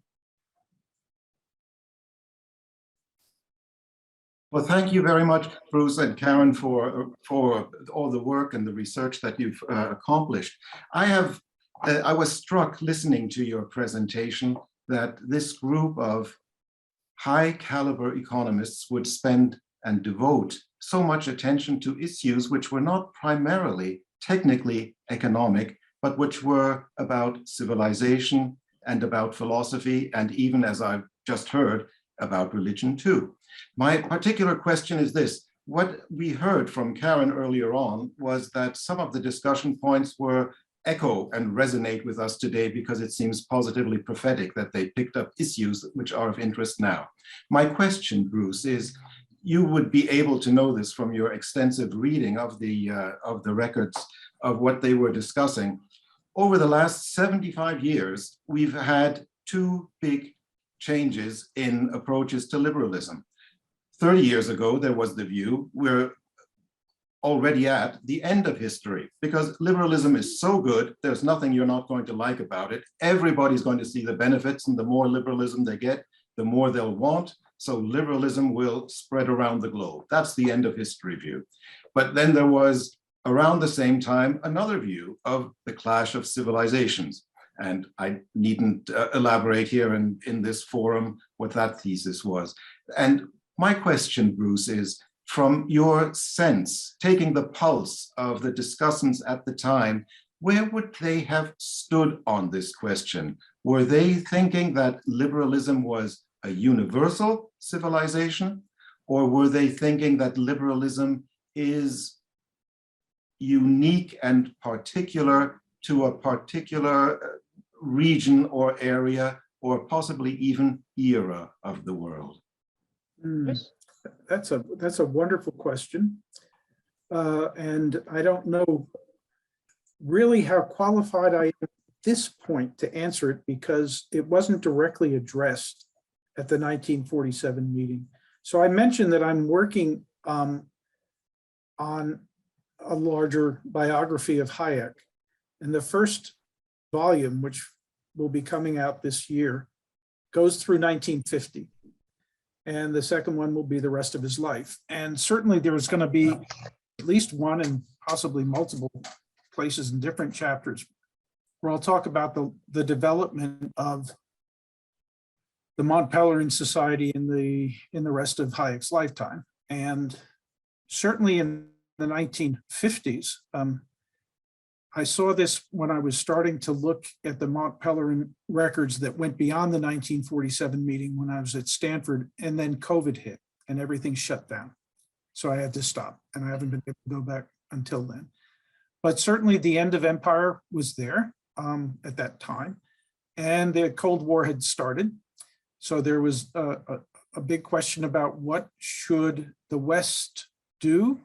Well, thank you very much, Bruce and Karen, for all the work and the research that you've accomplished. I was struck listening to your presentation that this group of high caliber economists would spend and devote so much attention to issues which were not primarily technically economic, but which were about civilization and about philosophy, and even, as I've just heard, about religion too. My particular question is this: what we heard from Karen earlier on was that some of the discussion points were echo and resonate with us today because it seems positively prophetic that they picked up issues which are of interest now. My question, Bruce, is you would be able to know this from your extensive reading of the records of what they were discussing. Over the last 75 years, we've had two big changes in approaches to liberalism. 30 years ago, there was the view we're already at the end of history because liberalism is so good, there's nothing you're not going to like about it. Everybody's going to see the benefits, and the more liberalism they get, the more they'll want. So liberalism will spread around the globe. That's the end of history view. But then there was, around the same time, another view of the clash of civilizations. And I needn't elaborate here in this forum what that thesis was. And my question, Bruce, is from your sense, taking the pulse of the discussants at the time, where would they have stood on this question? Were they thinking that liberalism was a universal civilization? Or were they thinking that liberalism is unique and particular to a particular region or area, or possibly even era of the world?
That's a wonderful question. And I don't know really how qualified I am at this point to answer it, because it wasn't directly addressed at the 1947 meeting. So I mentioned that I'm working on a larger biography of Hayek. And the first volume, which will be coming out this year, goes through 1950. And the second one will be the rest of his life. And certainly there is going to be at least one and possibly multiple places in different chapters where I'll talk about the development of the Mont-Pèlerin Society in the rest of Hayek's lifetime. And certainly in the 1950s, I saw this when I was starting to look at the Mont-Pèlerin records that went beyond the 1947 meeting when I was at Stanford, and then COVID hit and everything shut down. So I had to stop, and I haven't been able to go back until then. But certainly the end of empire was there at that time, and the Cold War had started. So there was a big question about what should the West do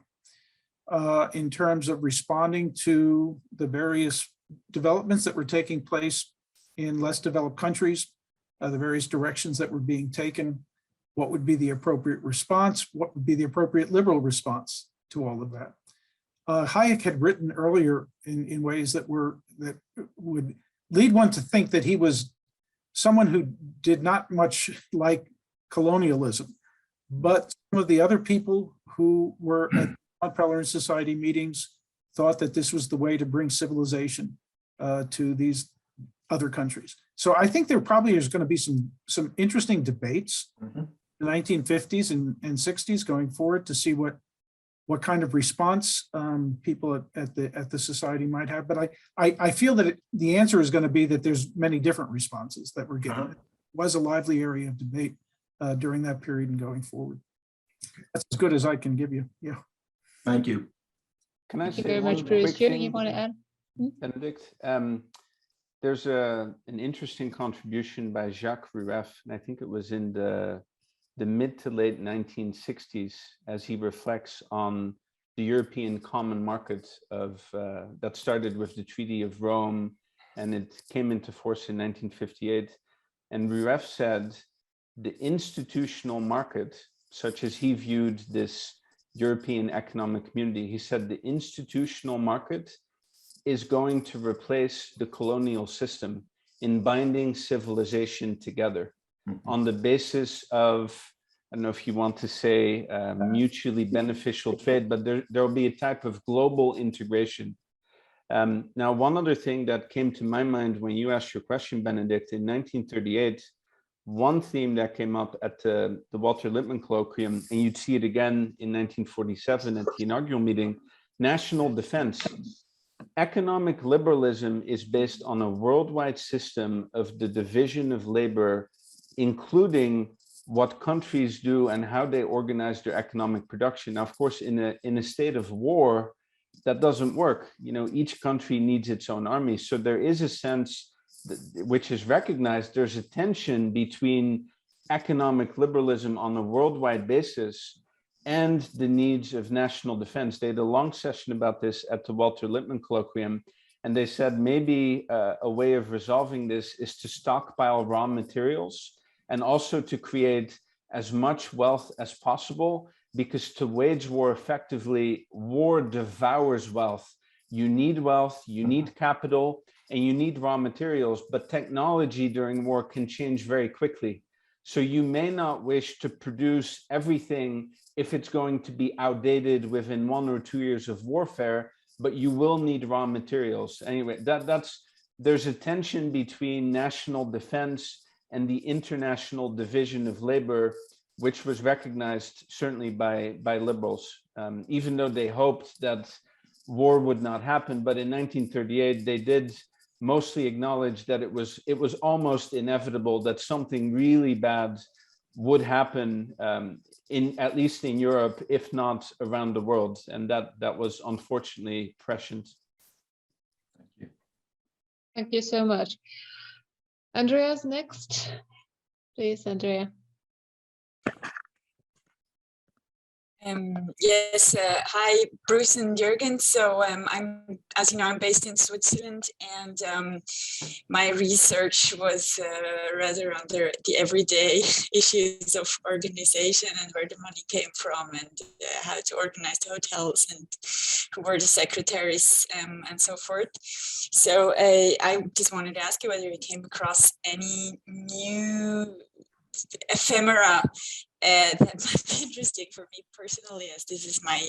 in terms of responding to the various developments that were taking place in less developed countries, the various directions that were being taken, what would be the appropriate response, what would be the appropriate liberal response to all of that. Hayek had written earlier in ways that would lead one to think that he was someone who did not much like colonialism, but some of the other people who were at Mont-Pèlerin Society meetings thought that this was the way to bring civilization to these other countries. So I think there probably is going to be some interesting debates in the 1950s and 60s going forward to see what kind of response people at the society might have. But I feel that the answer is going to be that there's many different responses that were given. It was a lively area of debate during that period and going forward. That's as good as I can give you. Yeah.
Thank you.
Can I
Thank you
say
very
one
much, Bruce.
quick
Jurgen,
thing,
you want to add?
Benedict? There's an interesting contribution by Jacques Rueff, and I think it was in the mid to late 1960s, as he reflects on the European common market that started with the Treaty of Rome, and it came into force in 1958. And Rueff said the institutional market, such as he viewed this European economic community, he said the institutional market is going to replace the colonial system in binding civilization together on the basis of, I don't know if you want to say mutually beneficial trade, but there will be a type of global integration. Now, one other thing that came to my mind when you asked your question, Benedict, in 1938, one theme that came up at the Walter Lippmann Colloquium, and you'd see it again in 1947 at the inaugural meeting, national defense. Economic liberalism is based on a worldwide system of the division of labor, including what countries do and how they organize their economic production. Now, of course, in a state of war, that doesn't work. You know, each country needs its own army. So there is a sense which is recognized, there's a tension between economic liberalism on a worldwide basis and the needs of national defense. They had a long session about this at the Walter Lippmann Colloquium, and they said maybe a way of resolving this is to stockpile raw materials and also to create as much wealth as possible, because to wage war effectively, war devours wealth. You need wealth, you need capital, and you need raw materials, but technology during war can change very quickly. So you may not wish to produce everything if it's going to be outdated within 1 or 2 years of warfare, but you will need raw materials. Anyway, that's there's a tension between national defense and the international division of labor, which was recognized certainly by liberals, even though they hoped that war would not happen. But in 1938, they did mostly acknowledge that it was almost inevitable that something really bad would happen, at least in Europe, if not around the world, and that was unfortunately prescient.
Thank you.
Thank you so much. Andrea's next. Please, Andrea.
Yes, hi, Bruce and Jurgen. So I'm, as you know, I'm based in Switzerland, and my research was rather under the everyday issues of organization and where the money came from, and how to organize the hotels, and who were the secretaries, and so forth. So I just wanted to ask you whether you came across any new ephemera that might be interesting for me personally, as this is my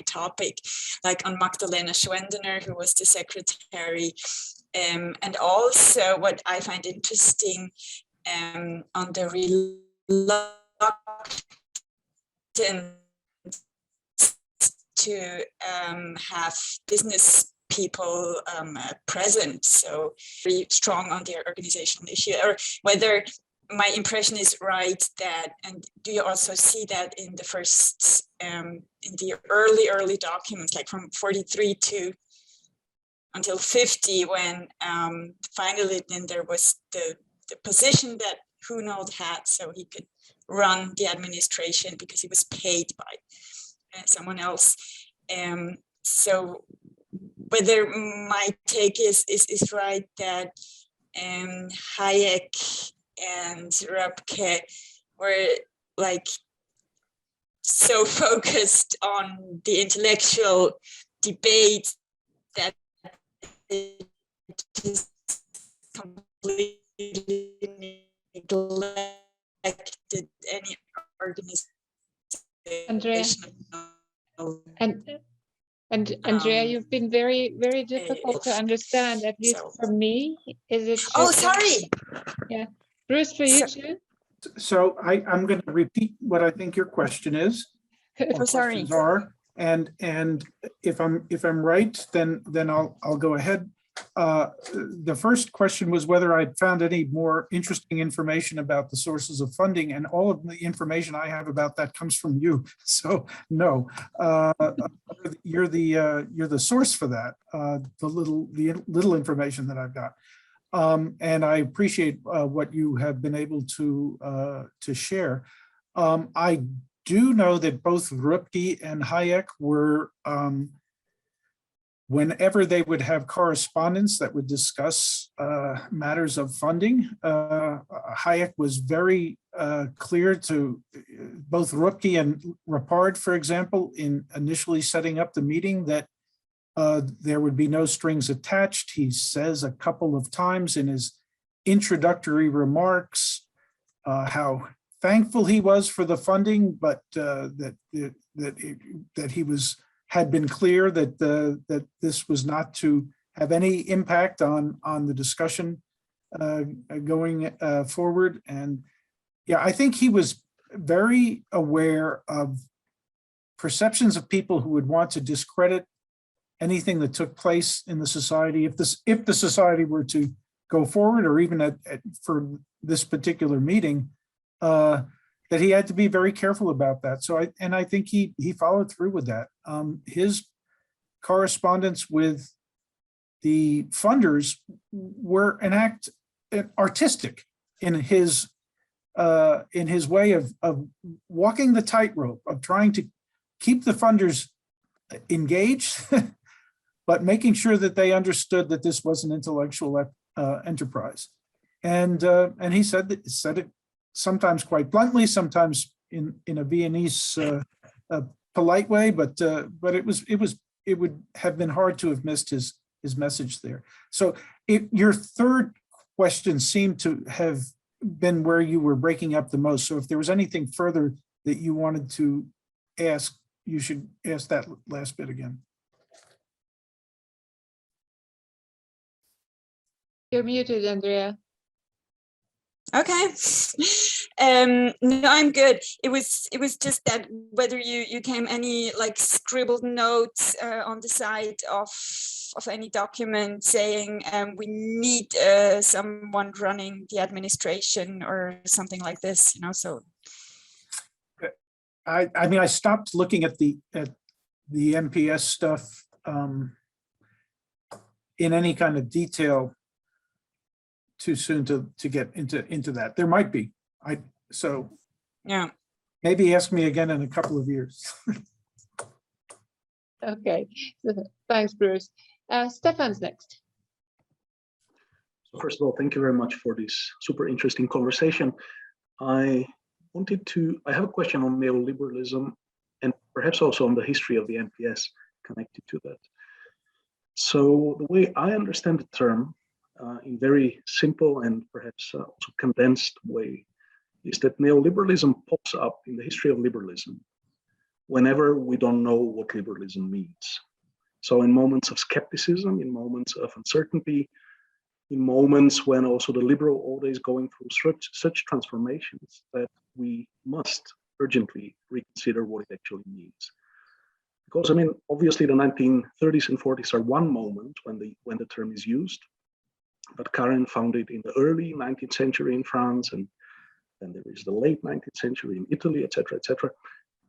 topic, like on Magdalena Schwendener, who was the secretary, and also what I find interesting on the reluctance to have business people present, so very strong on their organizational issue, or whether my impression is right that, and do you also see that in the first, in the early documents, like from 43 to until 50, when finally then there was the position that Reinhoudt had, so he could run the administration because he was paid by someone else. So whether my take is right that Hayek and Röpke were like so focused on the intellectual debate that it just completely neglected any organization.
Andrea. And Andrea, you've been very, very difficult to understand, at least
so,
for me. Is it?
Oh, sorry.
Yeah. Bruce, for you too?
So I'm going to repeat what I think your question is.
Oh, sorry.
Are, and if I'm right, then I'll go ahead. The first question was whether I'd found any more interesting information about the sources of funding, and all of the information I have about that comes from you. So no, you're the source for that. The little information that I've got. And I appreciate what you have been able to share. I do know that both Röpke and Hayek were, whenever they would have correspondence that would discuss matters of funding, Hayek was very clear to both Röpke and Rappard, for example, in initially setting up the meeting, that there would be no strings attached. He says a couple of times in his introductory remarks how thankful he was for the funding, but that he had been clear that that this was not to have any impact on the discussion going forward. And yeah, I think he was very aware of perceptions of people who would want to discredit anything that took place in the society if the society were to go forward, or even for this particular meeting, that he had to be very careful about that. So I think he followed through with that. His correspondence with the funders were artistic in his way of walking the tightrope of trying to keep the funders engaged, but making sure that they understood that this was an intellectual enterprise. And he said it sometimes quite bluntly, sometimes in a Viennese polite way, but it would have been hard to have missed his message there. So your third question seemed to have been where you were breaking up the most. So if there was anything further that you wanted to ask, you should ask that last bit again.
You're muted, Andrea.
Okay. No, I'm good. It was just that whether you came any like scribbled notes on the side of any document saying we need someone running the administration or something like this, you know. So
I mean, I stopped looking at the MPS stuff in any kind of detail too soon to get into that. There might be. So
yeah.
Maybe ask me again in a couple of years.
Okay, thanks, Bruce. Stefan's next.
So first of all, thank you very much for this super interesting conversation. I have a question on neoliberalism and perhaps also on the history of the NPS connected to that. So the way I understand the term in very simple and perhaps also condensed way is that neoliberalism pops up in the history of liberalism whenever we don't know what liberalism means. So in moments of skepticism, in moments of uncertainty, in moments when also the liberal order is going through such transformations that we must urgently reconsider what it actually means. Because I mean, obviously the 1930s and 40s are one moment when the term is used, but Karen found it in the early 19th century in France, and then there is the late 19th century in Italy, etc., etc.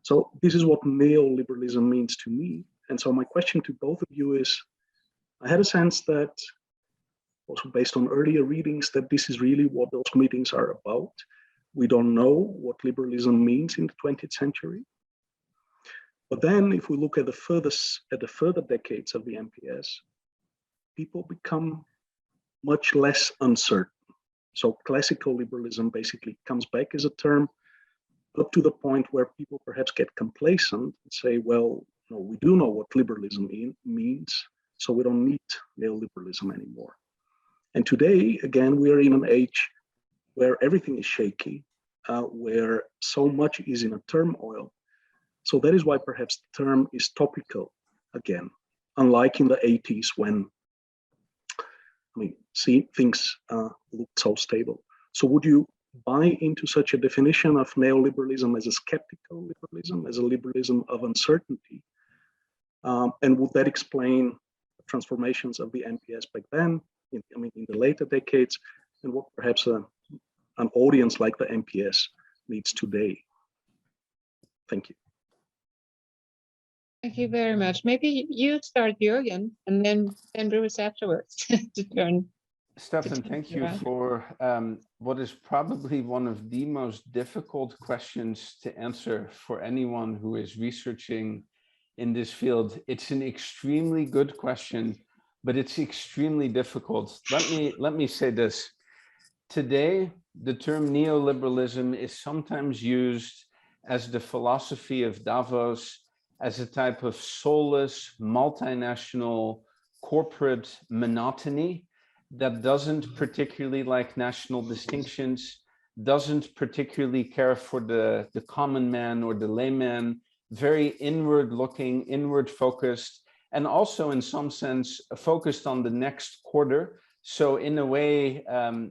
So this is what neoliberalism means to me. And so my question to both of you is, I had a sense that, also based on earlier readings, that this is really what those meetings are about. We don't know what liberalism means in the 20th century. But then if we look at the further decades of the NPS, people become much less uncertain. So classical liberalism basically comes back as a term up to the point where people perhaps get complacent and say, well, no, we do know what liberalism means, so we don't need neoliberalism anymore. And today, again, we are in an age where everything is shaky, where so much is in a turmoil. So that is why perhaps the term is topical again, unlike in the 80s when, I mean, things looked so stable. So would you buy into such a definition of neoliberalism as a skeptical liberalism, as a liberalism of uncertainty? And would that explain the transformations of the NPS back then, in the later decades, and what perhaps an audience like the NPS needs today? Thank you.
Thank you very much. Maybe you start, Jurgen, and then Bruce afterwards to turn.
Stefan, thank you for what is probably one of the most difficult questions to answer for anyone who is researching in this field. It's an extremely good question, but it's extremely difficult. Let me say this. Today, the term neoliberalism is sometimes used as the philosophy of Davos, as a type of soulless, multinational, corporate monotony that doesn't particularly like national distinctions, doesn't particularly care for the common man or the layman, very inward looking, inward focused, and also in some sense focused on the next quarter. So in a way,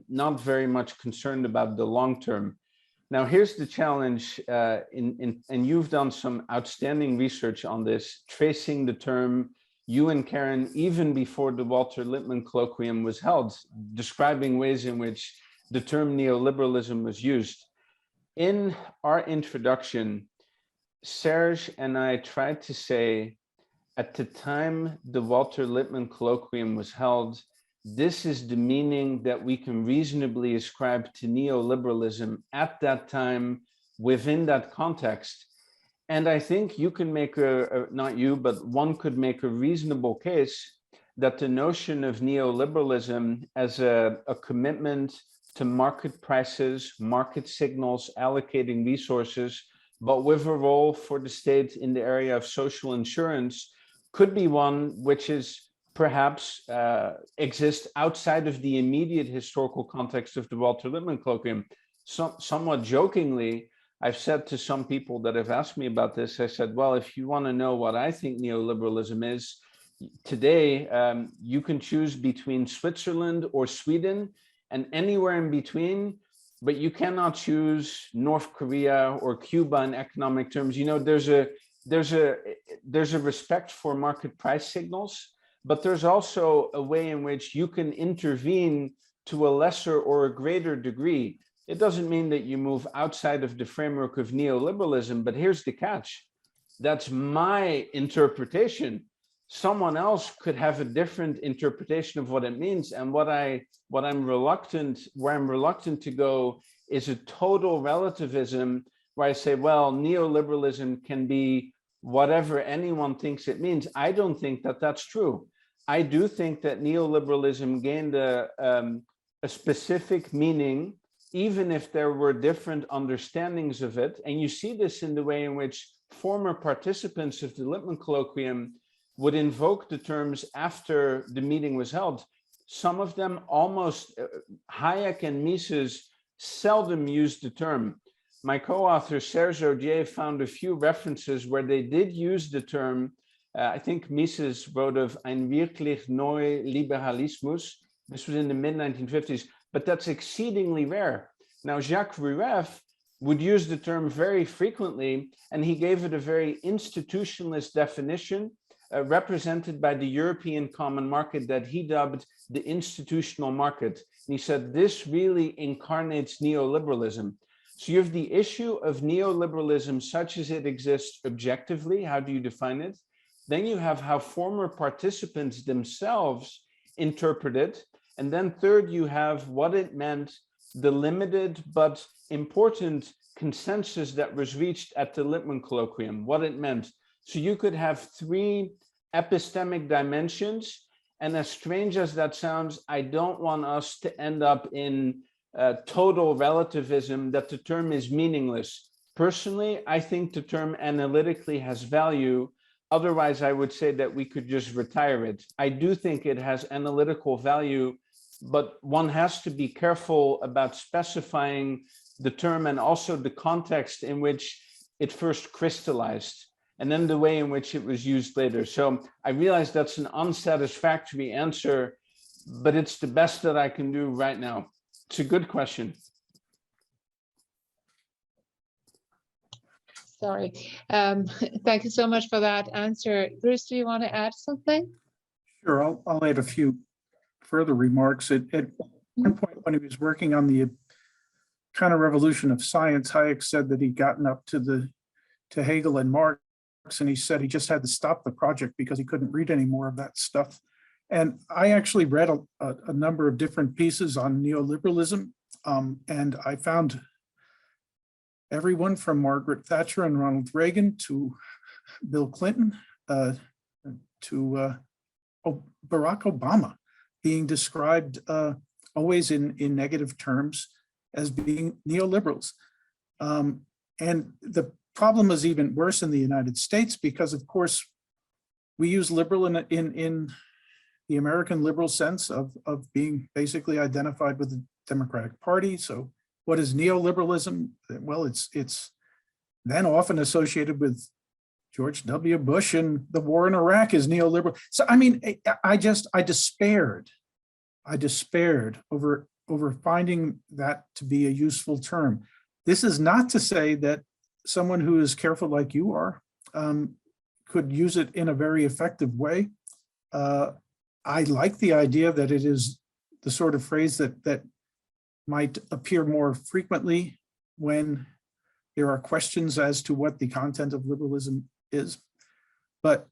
not very much concerned about the long term. Now, here's the challenge, and you've done some outstanding research on this, tracing the term, you and Karen, even before the Walter Lippmann Colloquium was held, describing ways in which the term neoliberalism was used. In our introduction, Serge and I tried to say, at the time the Walter Lippmann Colloquium was held, this is the meaning that we can reasonably ascribe to neoliberalism at that time within that context. And I think you can make not you, but one could make a reasonable case that the notion of neoliberalism as a commitment to market prices, market signals, allocating resources, but with a role for the state in the area of social insurance could be one which is perhaps exist outside of the immediate historical context of the Walter Lippmann Colloquium. Somewhat jokingly, I've said to some people that have asked me about this, I said, well, if you want to know what I think neoliberalism is, today, you can choose between Switzerland or Sweden and anywhere in between, but you cannot choose North Korea or Cuba in economic terms. You know, there's a respect for market price signals, but there's also a way in which you can intervene to a lesser or a greater degree. It doesn't mean that you move outside of the framework of neoliberalism, but here's the catch. That's my interpretation. Someone else could have a different interpretation of what it means. And where I'm reluctant to go is a total relativism where I say, well, neoliberalism can be whatever anyone thinks it means. I don't think that that's true. I do think that neoliberalism gained a specific meaning, even if there were different understandings of it. And you see this in the way in which former participants of the Lippmann Colloquium would invoke the terms after the meeting was held. Some of them almost, Hayek and Mises seldom used the term. My co-author Serge Audier found a few references where they did use the term. I think Mises wrote of ein wirklich neuer Liberalismus. This was in the mid-1950s, but that's exceedingly rare. Now, Jacques Rueff would use the term very frequently, and he gave it a very institutionalist definition, represented by the European common market that he dubbed the institutional market. And he said, this really incarnates neoliberalism. So you have the issue of neoliberalism such as it exists objectively. How do you define it? Then you have how former participants themselves interpret it. And then third, you have what it meant, the limited but important consensus that was reached at the Lippmann Colloquium, what it meant. So you could have three epistemic dimensions. And as strange as that sounds, I don't want us to end up in total relativism that the term is meaningless. Personally, I think the term analytically has value. Otherwise, I would say that we could just retire it. I do think it has analytical value, but one has to be careful about specifying the term and also the context in which it first crystallized, and then the way in which it was used later. So I realize that's an unsatisfactory answer, but it's the best that I can do right now. It's a good question.
Sorry. Thank you so much for that answer. Bruce, do you want to add something?
Sure, I'll add a few further remarks. At one point when he was working on the counter-revolution of science, Hayek said that he'd gotten up to Hegel and Marx, and he said he just had to stop the project because he couldn't read any more of that stuff. And I actually read a number of different pieces on neoliberalism, and I found everyone from Margaret Thatcher and Ronald Reagan to Bill Clinton to Barack Obama being described always in negative terms as being neoliberals. And the problem is even worse in the United States because, of course, we use liberal in the American liberal sense of being basically identified with the Democratic Party. So what is neoliberalism? Well, it's then often associated with George W. Bush, and the war in Iraq is neoliberal. So, I mean, I despaired over finding that to be a useful term. This is not to say that someone who is careful like you are could use it in a very effective way. I like the idea that it is the sort of phrase that might appear more frequently when there are questions as to what the content of liberalism is. But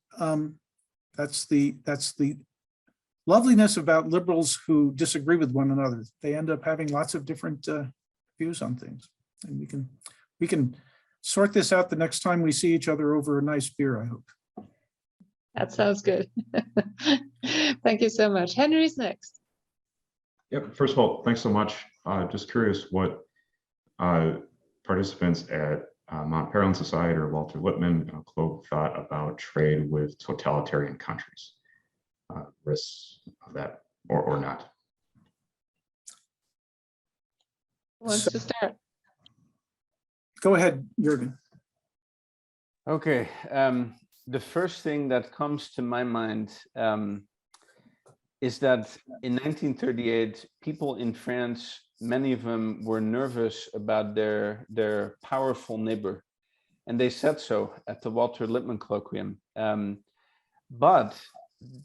that's the loveliness about liberals who disagree with one another. They end up having lots of different views on things, and we can sort this out the next time we see each other over a nice beer, I hope.
That sounds good. Thank you so much. Henry's next.
Yep. First of all, thanks so much. Just curious what participants at Mont-Pèlerin Society or Walter Lippmann Colloquium thought about trade with totalitarian countries, risks of that or not.
Who wants to start?
Go ahead, Jurgen.
Okay. the first thing that comes to my mind is that in 1938, people in France, many of them were nervous about their powerful neighbor. And they said so at the Walter Lippmann Colloquium. But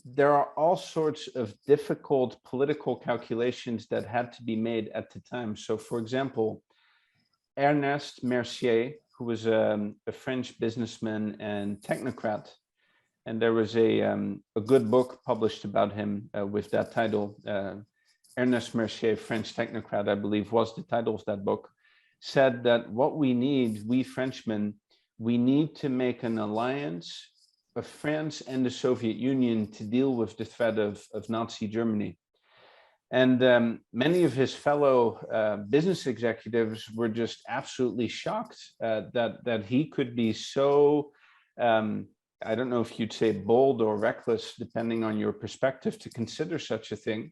there are all sorts of difficult political calculations that had to be made at the time. So for example, Ernest Mercier, who was a French businessman and technocrat, and there was a good book published about him with that title. Ernest Mercier, French technocrat, I believe, was the title of that book, said that what we need, we Frenchmen, we need to make an alliance of France and the Soviet Union to deal with the threat of Nazi Germany. And many of his fellow business executives were just absolutely shocked that he could be so, I don't know if you'd say bold or reckless, depending on your perspective, to consider such a thing,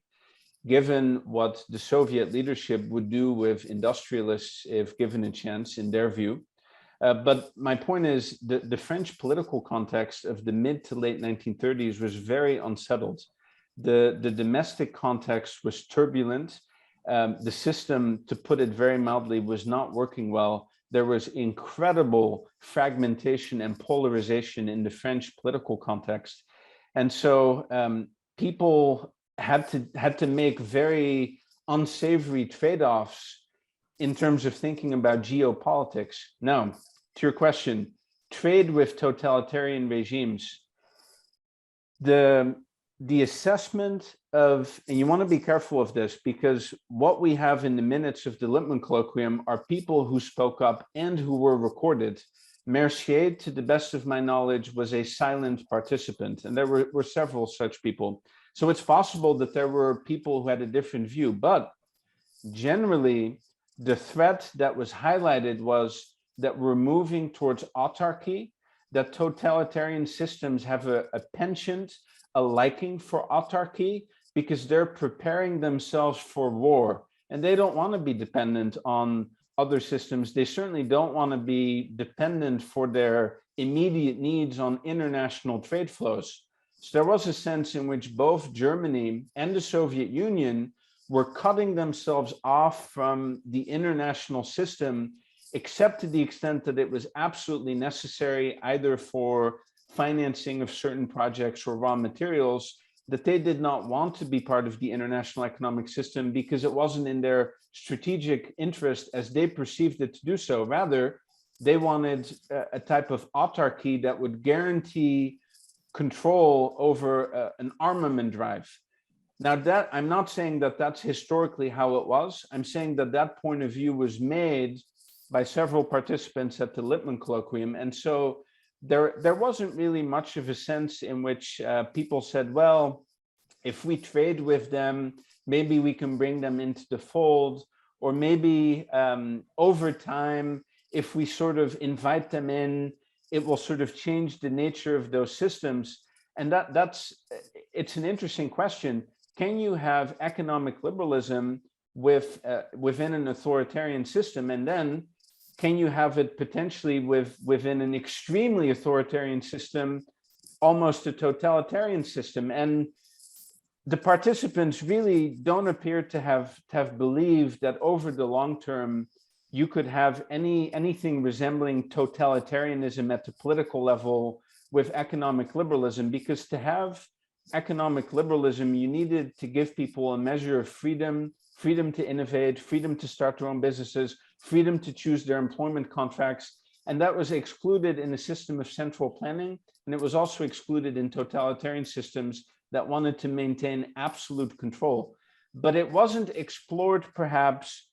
given what the Soviet leadership would do with industrialists if given a chance, in their view. But my point is that the French political context of the mid to late 1930s was very unsettled. The domestic context was turbulent. The system, to put it very mildly, was not working well. There was incredible fragmentation and polarization in the French political context. And so people had to make very unsavory trade-offs in terms of thinking about geopolitics. Now, to your question, trade with totalitarian regimes, the assessment of, and you want to be careful of this, because what we have in the minutes of the Lippmann Colloquium are people who spoke up and who were recorded. Mercier, to the best of my knowledge, was a silent participant, and there were several such people. So it's possible that there were people who had a different view, but generally, the threat that was highlighted was that we're moving towards autarky, that totalitarian systems have a penchant, a liking for autarky, because they're preparing themselves for war, and they don't want to be dependent on other systems. They certainly don't want to be dependent for their immediate needs on international trade flows. So there was a sense in which both Germany and the Soviet Union were cutting themselves off from the international system, except to the extent that it was absolutely necessary, either for financing of certain projects or raw materials, that they did not want to be part of the international economic system because it wasn't in their strategic interest as they perceived it to do so. Rather, they wanted a type of autarky that would guarantee control over an armament drive. Now, that I'm not saying that that's historically how it was. I'm saying that that point of view was made by several participants at the Lippmann Colloquium. And so there wasn't really much of a sense in which people said, well, if we trade with them, maybe we can bring them into the fold, or maybe over time, if we sort of invite them in, it will sort of change the nature of those systems. And it's an interesting question. Can you have economic liberalism within an authoritarian system, and then can you have it potentially within an extremely authoritarian system, almost a totalitarian system? And the participants really don't appear to have believed that over the long term, you could have anything resembling totalitarianism at the political level with economic liberalism, because to have economic liberalism, you needed to give people a measure of freedom to innovate, freedom to start their own businesses, freedom to choose their employment contracts. And that was excluded in the system of central planning. And it was also excluded in totalitarian systems that wanted to maintain absolute control. But it wasn't explored perhaps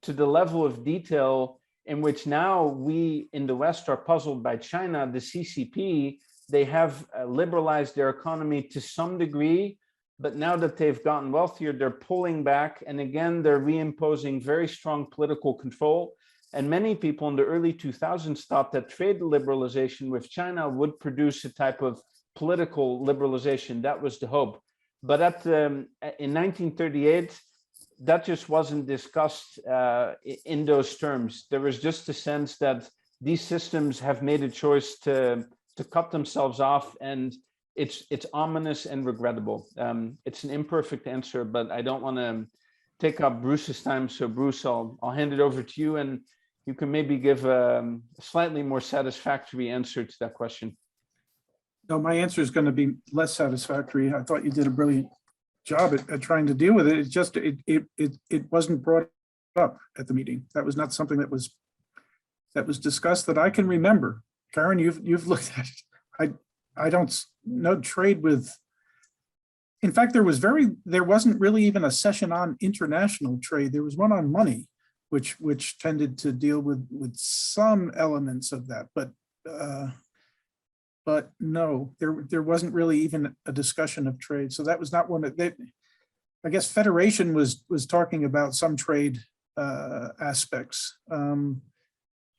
to the level of detail in which now we in the West are puzzled by China. The CCP, they have liberalized their economy to some degree, but now that they've gotten wealthier, they're pulling back. And again, they're reimposing very strong political control. And many people in the early 2000s thought that trade liberalization with China would produce a type of political liberalization. That was the hope. But in 1938, that just wasn't discussed in those terms. There was just a sense that these systems have made a choice to to cut themselves off, and it's ominous and regrettable. It's an imperfect answer, but I don't want to take up Bruce's time. So Bruce, I'll hand it over to you, and you can maybe give a slightly more satisfactory answer to that question.
No, my answer is going to be less satisfactory. I thought you did a brilliant job at trying to deal with it. It's just it wasn't brought up at the meeting. That was not something that was discussed that I can remember. Karen, you've looked at it. I don't know trade with. In fact, there wasn't really even a session on international trade. There was one on money, which tended to deal with some elements of that, but no, there wasn't really even a discussion of trade. So that was not one that I guess Federation was talking about some trade aspects.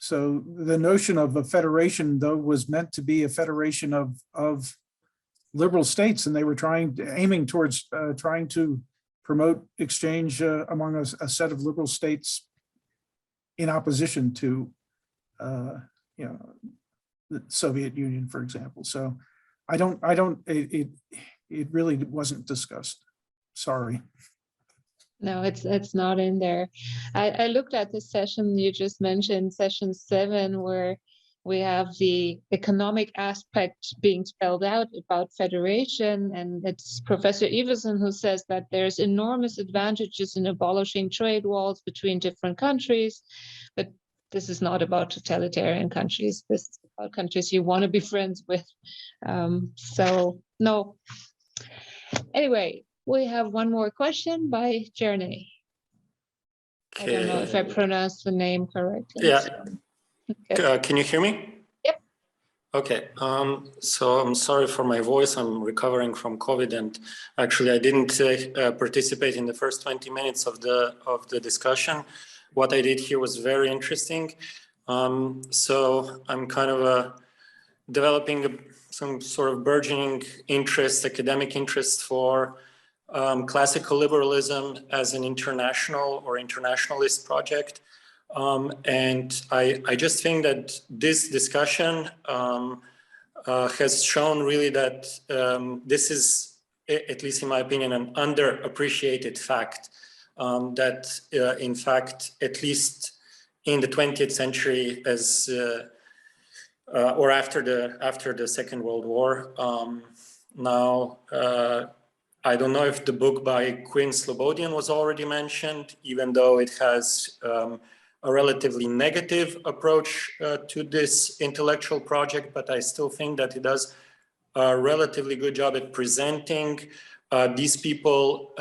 So the notion of a federation, though, was meant to be a federation of liberal states, and they were aiming towards trying to promote exchange among a set of liberal states in opposition to the Soviet Union, for example. So it really wasn't discussed. Sorry.
No, it's not in there. I looked at the session you just mentioned, session 7, where we have the economic aspect being spelled out about federation, and it's Professor Iversen who says that there's enormous advantages in abolishing trade walls between different countries, but this is not about totalitarian countries. This is about countries you want to be friends with. So no. Anyway, we have one more question by Jerne. I don't know if I pronounced the name correctly.
Yeah.
So. Okay.
Can you hear me?
Yep.
Okay. So I'm sorry for my voice. I'm recovering from COVID, and actually I didn't participate in the first 20 minutes of the discussion. What I did here was very interesting. So I'm kind of developing some sort of burgeoning interest, academic interest for classical liberalism as an international or internationalist project. And I just think that this discussion has shown really that this is, at least in my opinion, an underappreciated fact. That in fact, at least in the 20th century, as or after the Second World War, now I don't know if the book by Quinn Slobodian was already mentioned, even though it has a relatively negative approach to this intellectual project, but I still think that it does a relatively good job at presenting these people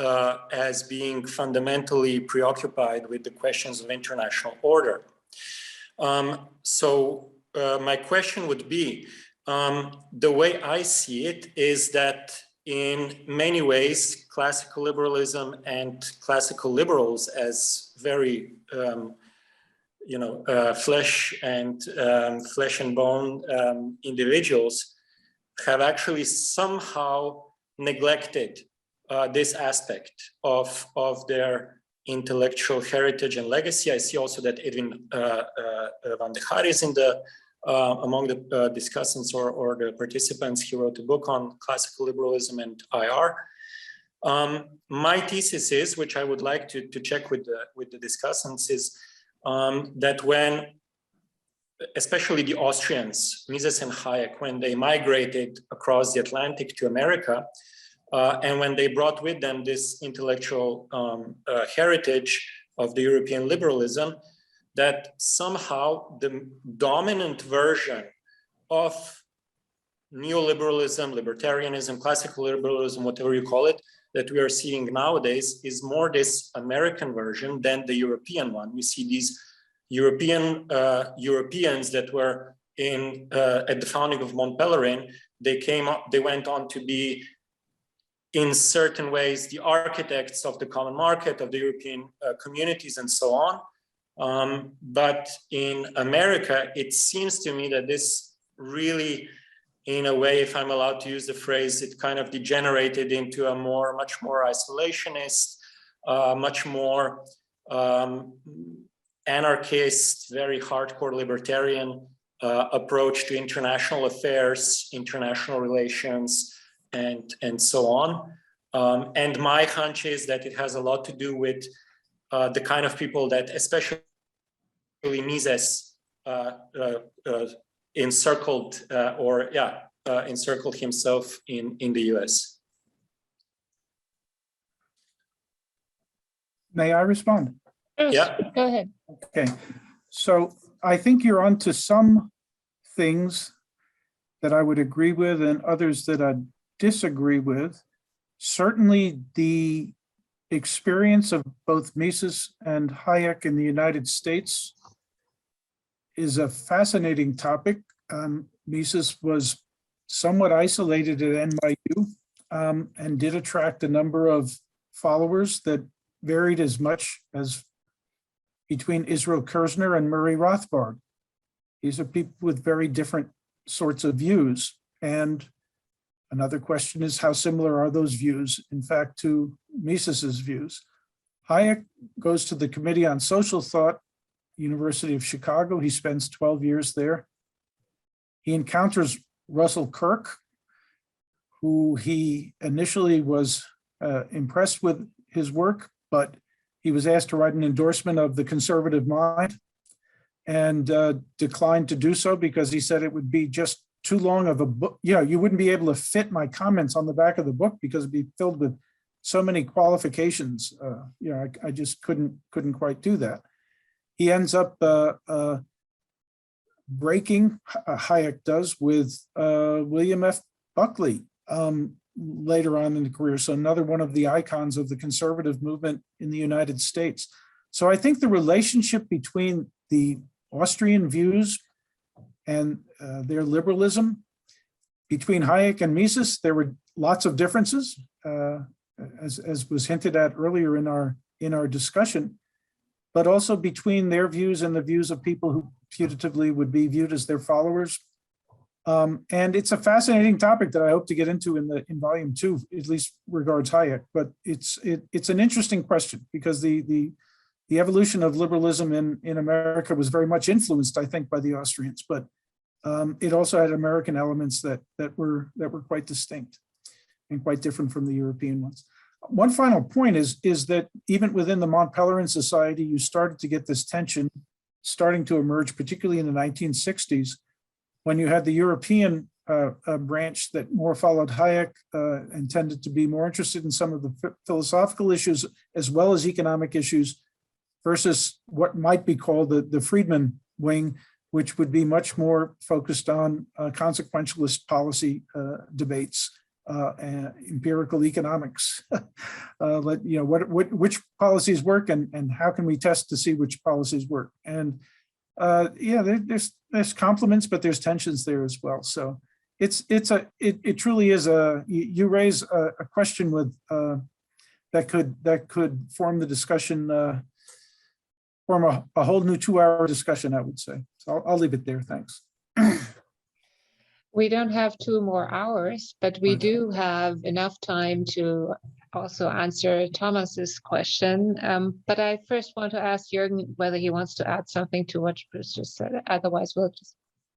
as being fundamentally preoccupied with the questions of international order. So my question would be, the way I see it is that in many ways, classical liberalism and classical liberals as very, flesh and bone individuals have actually somehow neglected this aspect of their intellectual heritage and legacy. I see also that Edwin van de Haar is in the among the discussants or the participants. He wrote a book on classical liberalism and IR. My thesis is, which I would like to check with the discussants, is that when, especially the Austrians, Mises and Hayek, when they migrated across the Atlantic to America, and when they brought with them this intellectual heritage of the European liberalism, that somehow the dominant version of neoliberalism, libertarianism, classical liberalism, whatever you call it, that we are seeing nowadays is more this American version than the European one. We see these Europeans that were at the founding of Mont-Pèlerin. They went on to be, in certain ways, the architects of the common market, of the European communities, and so on. But in America, it seems to me that this really, in a way, if I'm allowed to use the phrase, it kind of degenerated into a much more isolationist, much more anarchist, very hardcore libertarian approach to international affairs, international relations, and so on. And my hunch is that it has a lot to do with the kind of people that, especially Mises, encircled encircled himself in the US.
May I respond?
Bruce,
Yeah.
go ahead.
Okay, so I think you're onto some things that I would agree with and others that I disagree with. Certainly the experience of both Mises and Hayek in the United States is a fascinating topic. Mises was somewhat isolated at NYU and did attract a number of followers that varied as much as between Israel Kirzner and Murray Rothbard. These are people with very different sorts of views. And another question is, how similar are those views, in fact, to Mises's views? Hayek goes to the Committee on Social Thought, University of Chicago. He spends 12 years there. He encounters Russell Kirk, who he initially was impressed with his work, but he was asked to write an endorsement of the conservative mind and declined to do so because he said it would be just too long of a book. You wouldn't be able to fit my comments on the back of the book because it'd be filled with so many qualifications. I just couldn't quite do that. He ends up breaking, Hayek does, with William F. Buckley later on in the career. So another one of the icons of the conservative movement in the United States. So I think the relationship between the Austrian views and their liberalism, between Hayek and Mises, there were lots of differences, as was hinted at earlier in our discussion, but also between their views and the views of people who putatively would be viewed as their followers. And it's a fascinating topic that I hope to get into in volume 2, at least regards Hayek. But it's an interesting question because the evolution of liberalism in America was very much influenced, I think, by the Austrians. But it also had American elements that were quite distinct and quite different from the European ones. One final point is that even within the Mont-Pèlerin Society, you started to get this tension starting to emerge, particularly in the 1960s, when you had the European branch that more followed Hayek and tended to be more interested in some of the philosophical issues as well as economic issues, versus what might be called the Friedman wing, which would be much more focused on consequentialist policy debates, and empirical economics. Which policies work and how can we test to see which policies work? And there's complements, but there's tensions there as well. So it truly is you raise a question with that could form the discussion, form a whole new 2-hour discussion, I would say. So I'll leave it there. Thanks.
We don't have 2 more hours, but we do have enough time to also answer Thomas's question. But I first want to ask Jurgen whether he wants to add something to what Bruce just said. Otherwise, we'll just,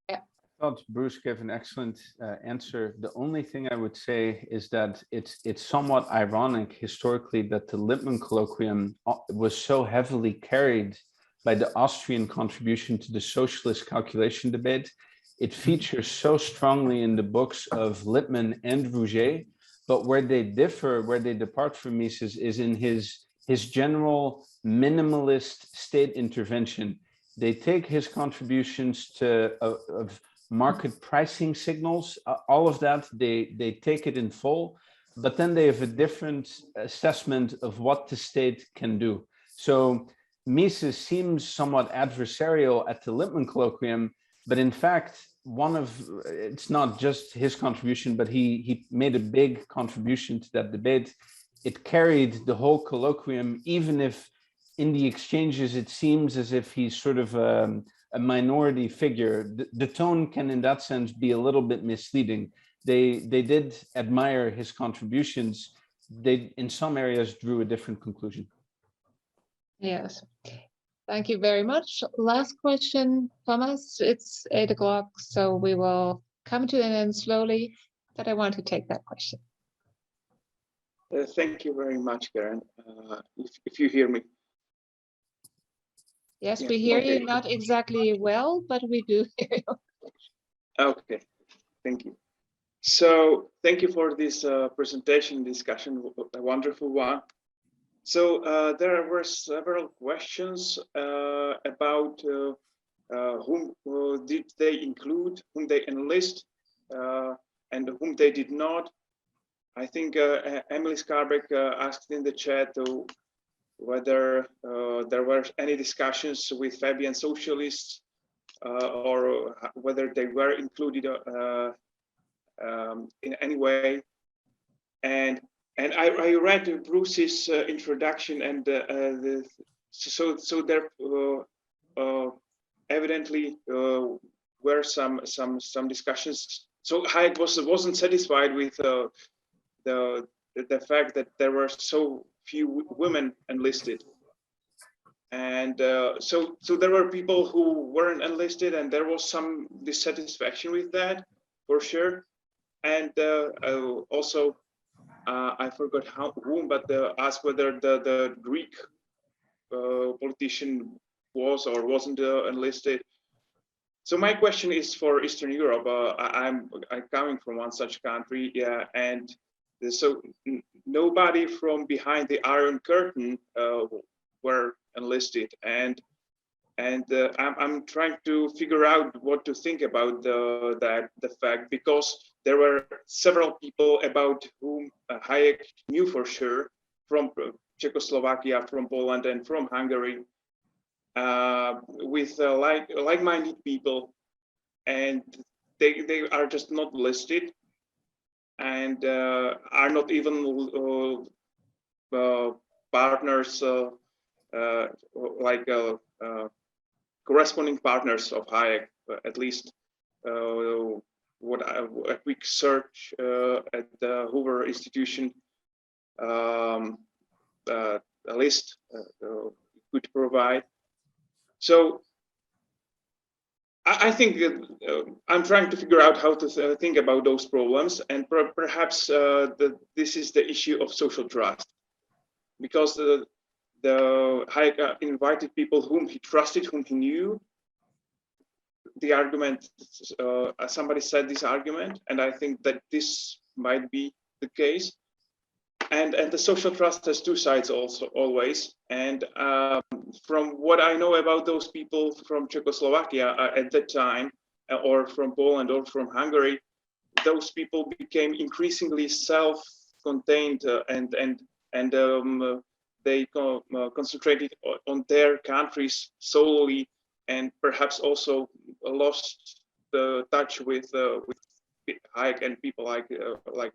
I thought Bruce gave an excellent answer. The only thing I would say is that it's somewhat ironic historically that the Lippmann Colloquium was so heavily carried by the Austrian contribution to the socialist calculation debate. It features so strongly in the books of Lippmann and Rouget, but where they differ, where they depart from Mises is in his general minimalist state intervention. They take his contributions of market pricing signals, all of that, they take it in full, but then they have a different assessment of what the state can do. So Mises seems somewhat adversarial at the Lippmann Colloquium, but in fact, it's not just his contribution, but he made a big contribution to that debate. It carried the whole colloquium, even if in the exchanges, it seems as if he's sort of a minority figure. The tone can, in that sense, be a little bit misleading. They did admire his contributions. They, in some areas, drew a different conclusion.
yes. Thank you very much. Last question, Thomas. It's 8 o'clock, so we will come to an end slowly, but I want to take that question.
Thank you very much, Karen. If you hear me.
Yes,
Yeah,
we hear
okay.
you, not exactly well, but we do hear you.
Okay, thank you. So thank you for this presentation discussion, a wonderful one. So there were several questions about whom did they include, whom they enlist, and whom they did not. I think Emily Scarbeck asked in the chat whether there were any discussions with Fabian socialists or whether they were included in any way. And I read Bruce's introduction, and so there evidently were some discussions. So Hayek wasn't satisfied with the fact that there were so few women enlisted, and so there were people who weren't enlisted, and there was some dissatisfaction with that, for sure. And also I forgot whom, but asked whether the Greek politician was or wasn't enlisted. So my question is for Eastern Europe. I'm coming from one such country, yeah, and so nobody from behind the Iron Curtain were enlisted, and I'm trying to figure out what to think about the fact, because there were several people about whom Hayek knew for sure, from Czechoslovakia, from Poland, and from Hungary, with like-minded people, and they are just not listed, and are not even partners, corresponding partners of Hayek, at least a quick search at the Hoover Institution a list could provide. So I think I'm trying to figure out how to think about those problems, and perhaps this is the issue of social trust, because the Hayek invited people whom he trusted, whom he knew. The argument, somebody said this argument, and I think that this might be the case. And the social trust has two sides also, always. And from what I know about those people from Czechoslovakia at that time, or from Poland or from Hungary, those people became increasingly self-contained and they concentrated on their countries solely, and perhaps also lost the touch with Hayek and people like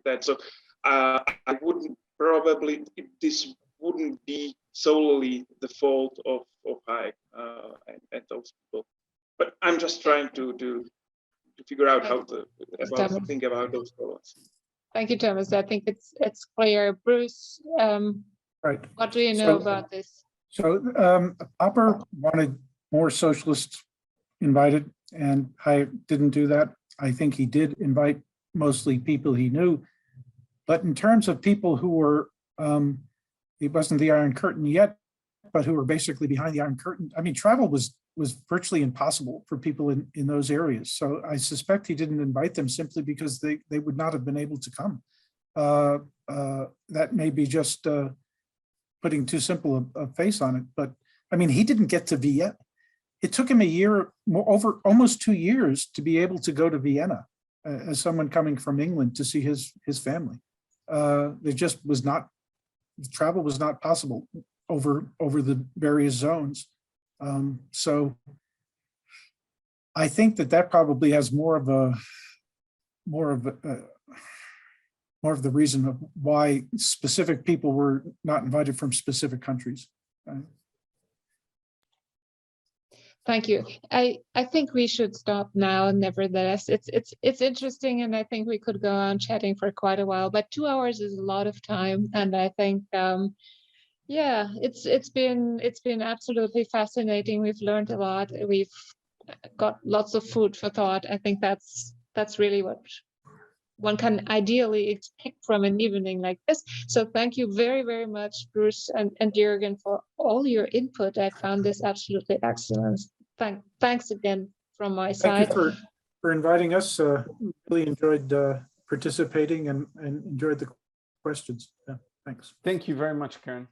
that. So I wouldn't probably, this wouldn't be solely the fault of Hayek and those people. But I'm just trying to figure out how to think about those problems.
Thank you, Thomas. I think it's clear. Bruce,
right.
What do you know about this?
So Popper wanted more socialists invited, and Hayek didn't do that. I think he did invite mostly people he knew. But in terms of people who were, it wasn't the Iron Curtain yet, but who were basically behind the Iron Curtain. I mean, travel was virtually impossible for people in those areas. So I suspect he didn't invite them simply because they would not have been able to come. That may be just putting too simple a face on it. But I mean, he didn't get to Vienna. It took him a year, over almost 2 years, to be able to go to Vienna as someone coming from England to see his family. There just was not, travel was not possible over the various zones. So I think that probably has more of the reason of why specific people were not invited from specific countries.
Thank you. I think we should stop now. Nevertheless, it's interesting, and I think we could go on chatting for quite a while. But 2 hours is a lot of time, and I think Yeah, it's been absolutely fascinating. We've learned a lot. We've got lots of food for thought. I think that's really what one can ideally expect from an evening like this. So thank you very, very much, Bruce and Jurgen, for all your input. I found this absolutely excellent. Thanks again from my side.
Thank you for inviting us. Really enjoyed participating and enjoyed the questions. Yeah, thanks.
Thank you very much, Karen.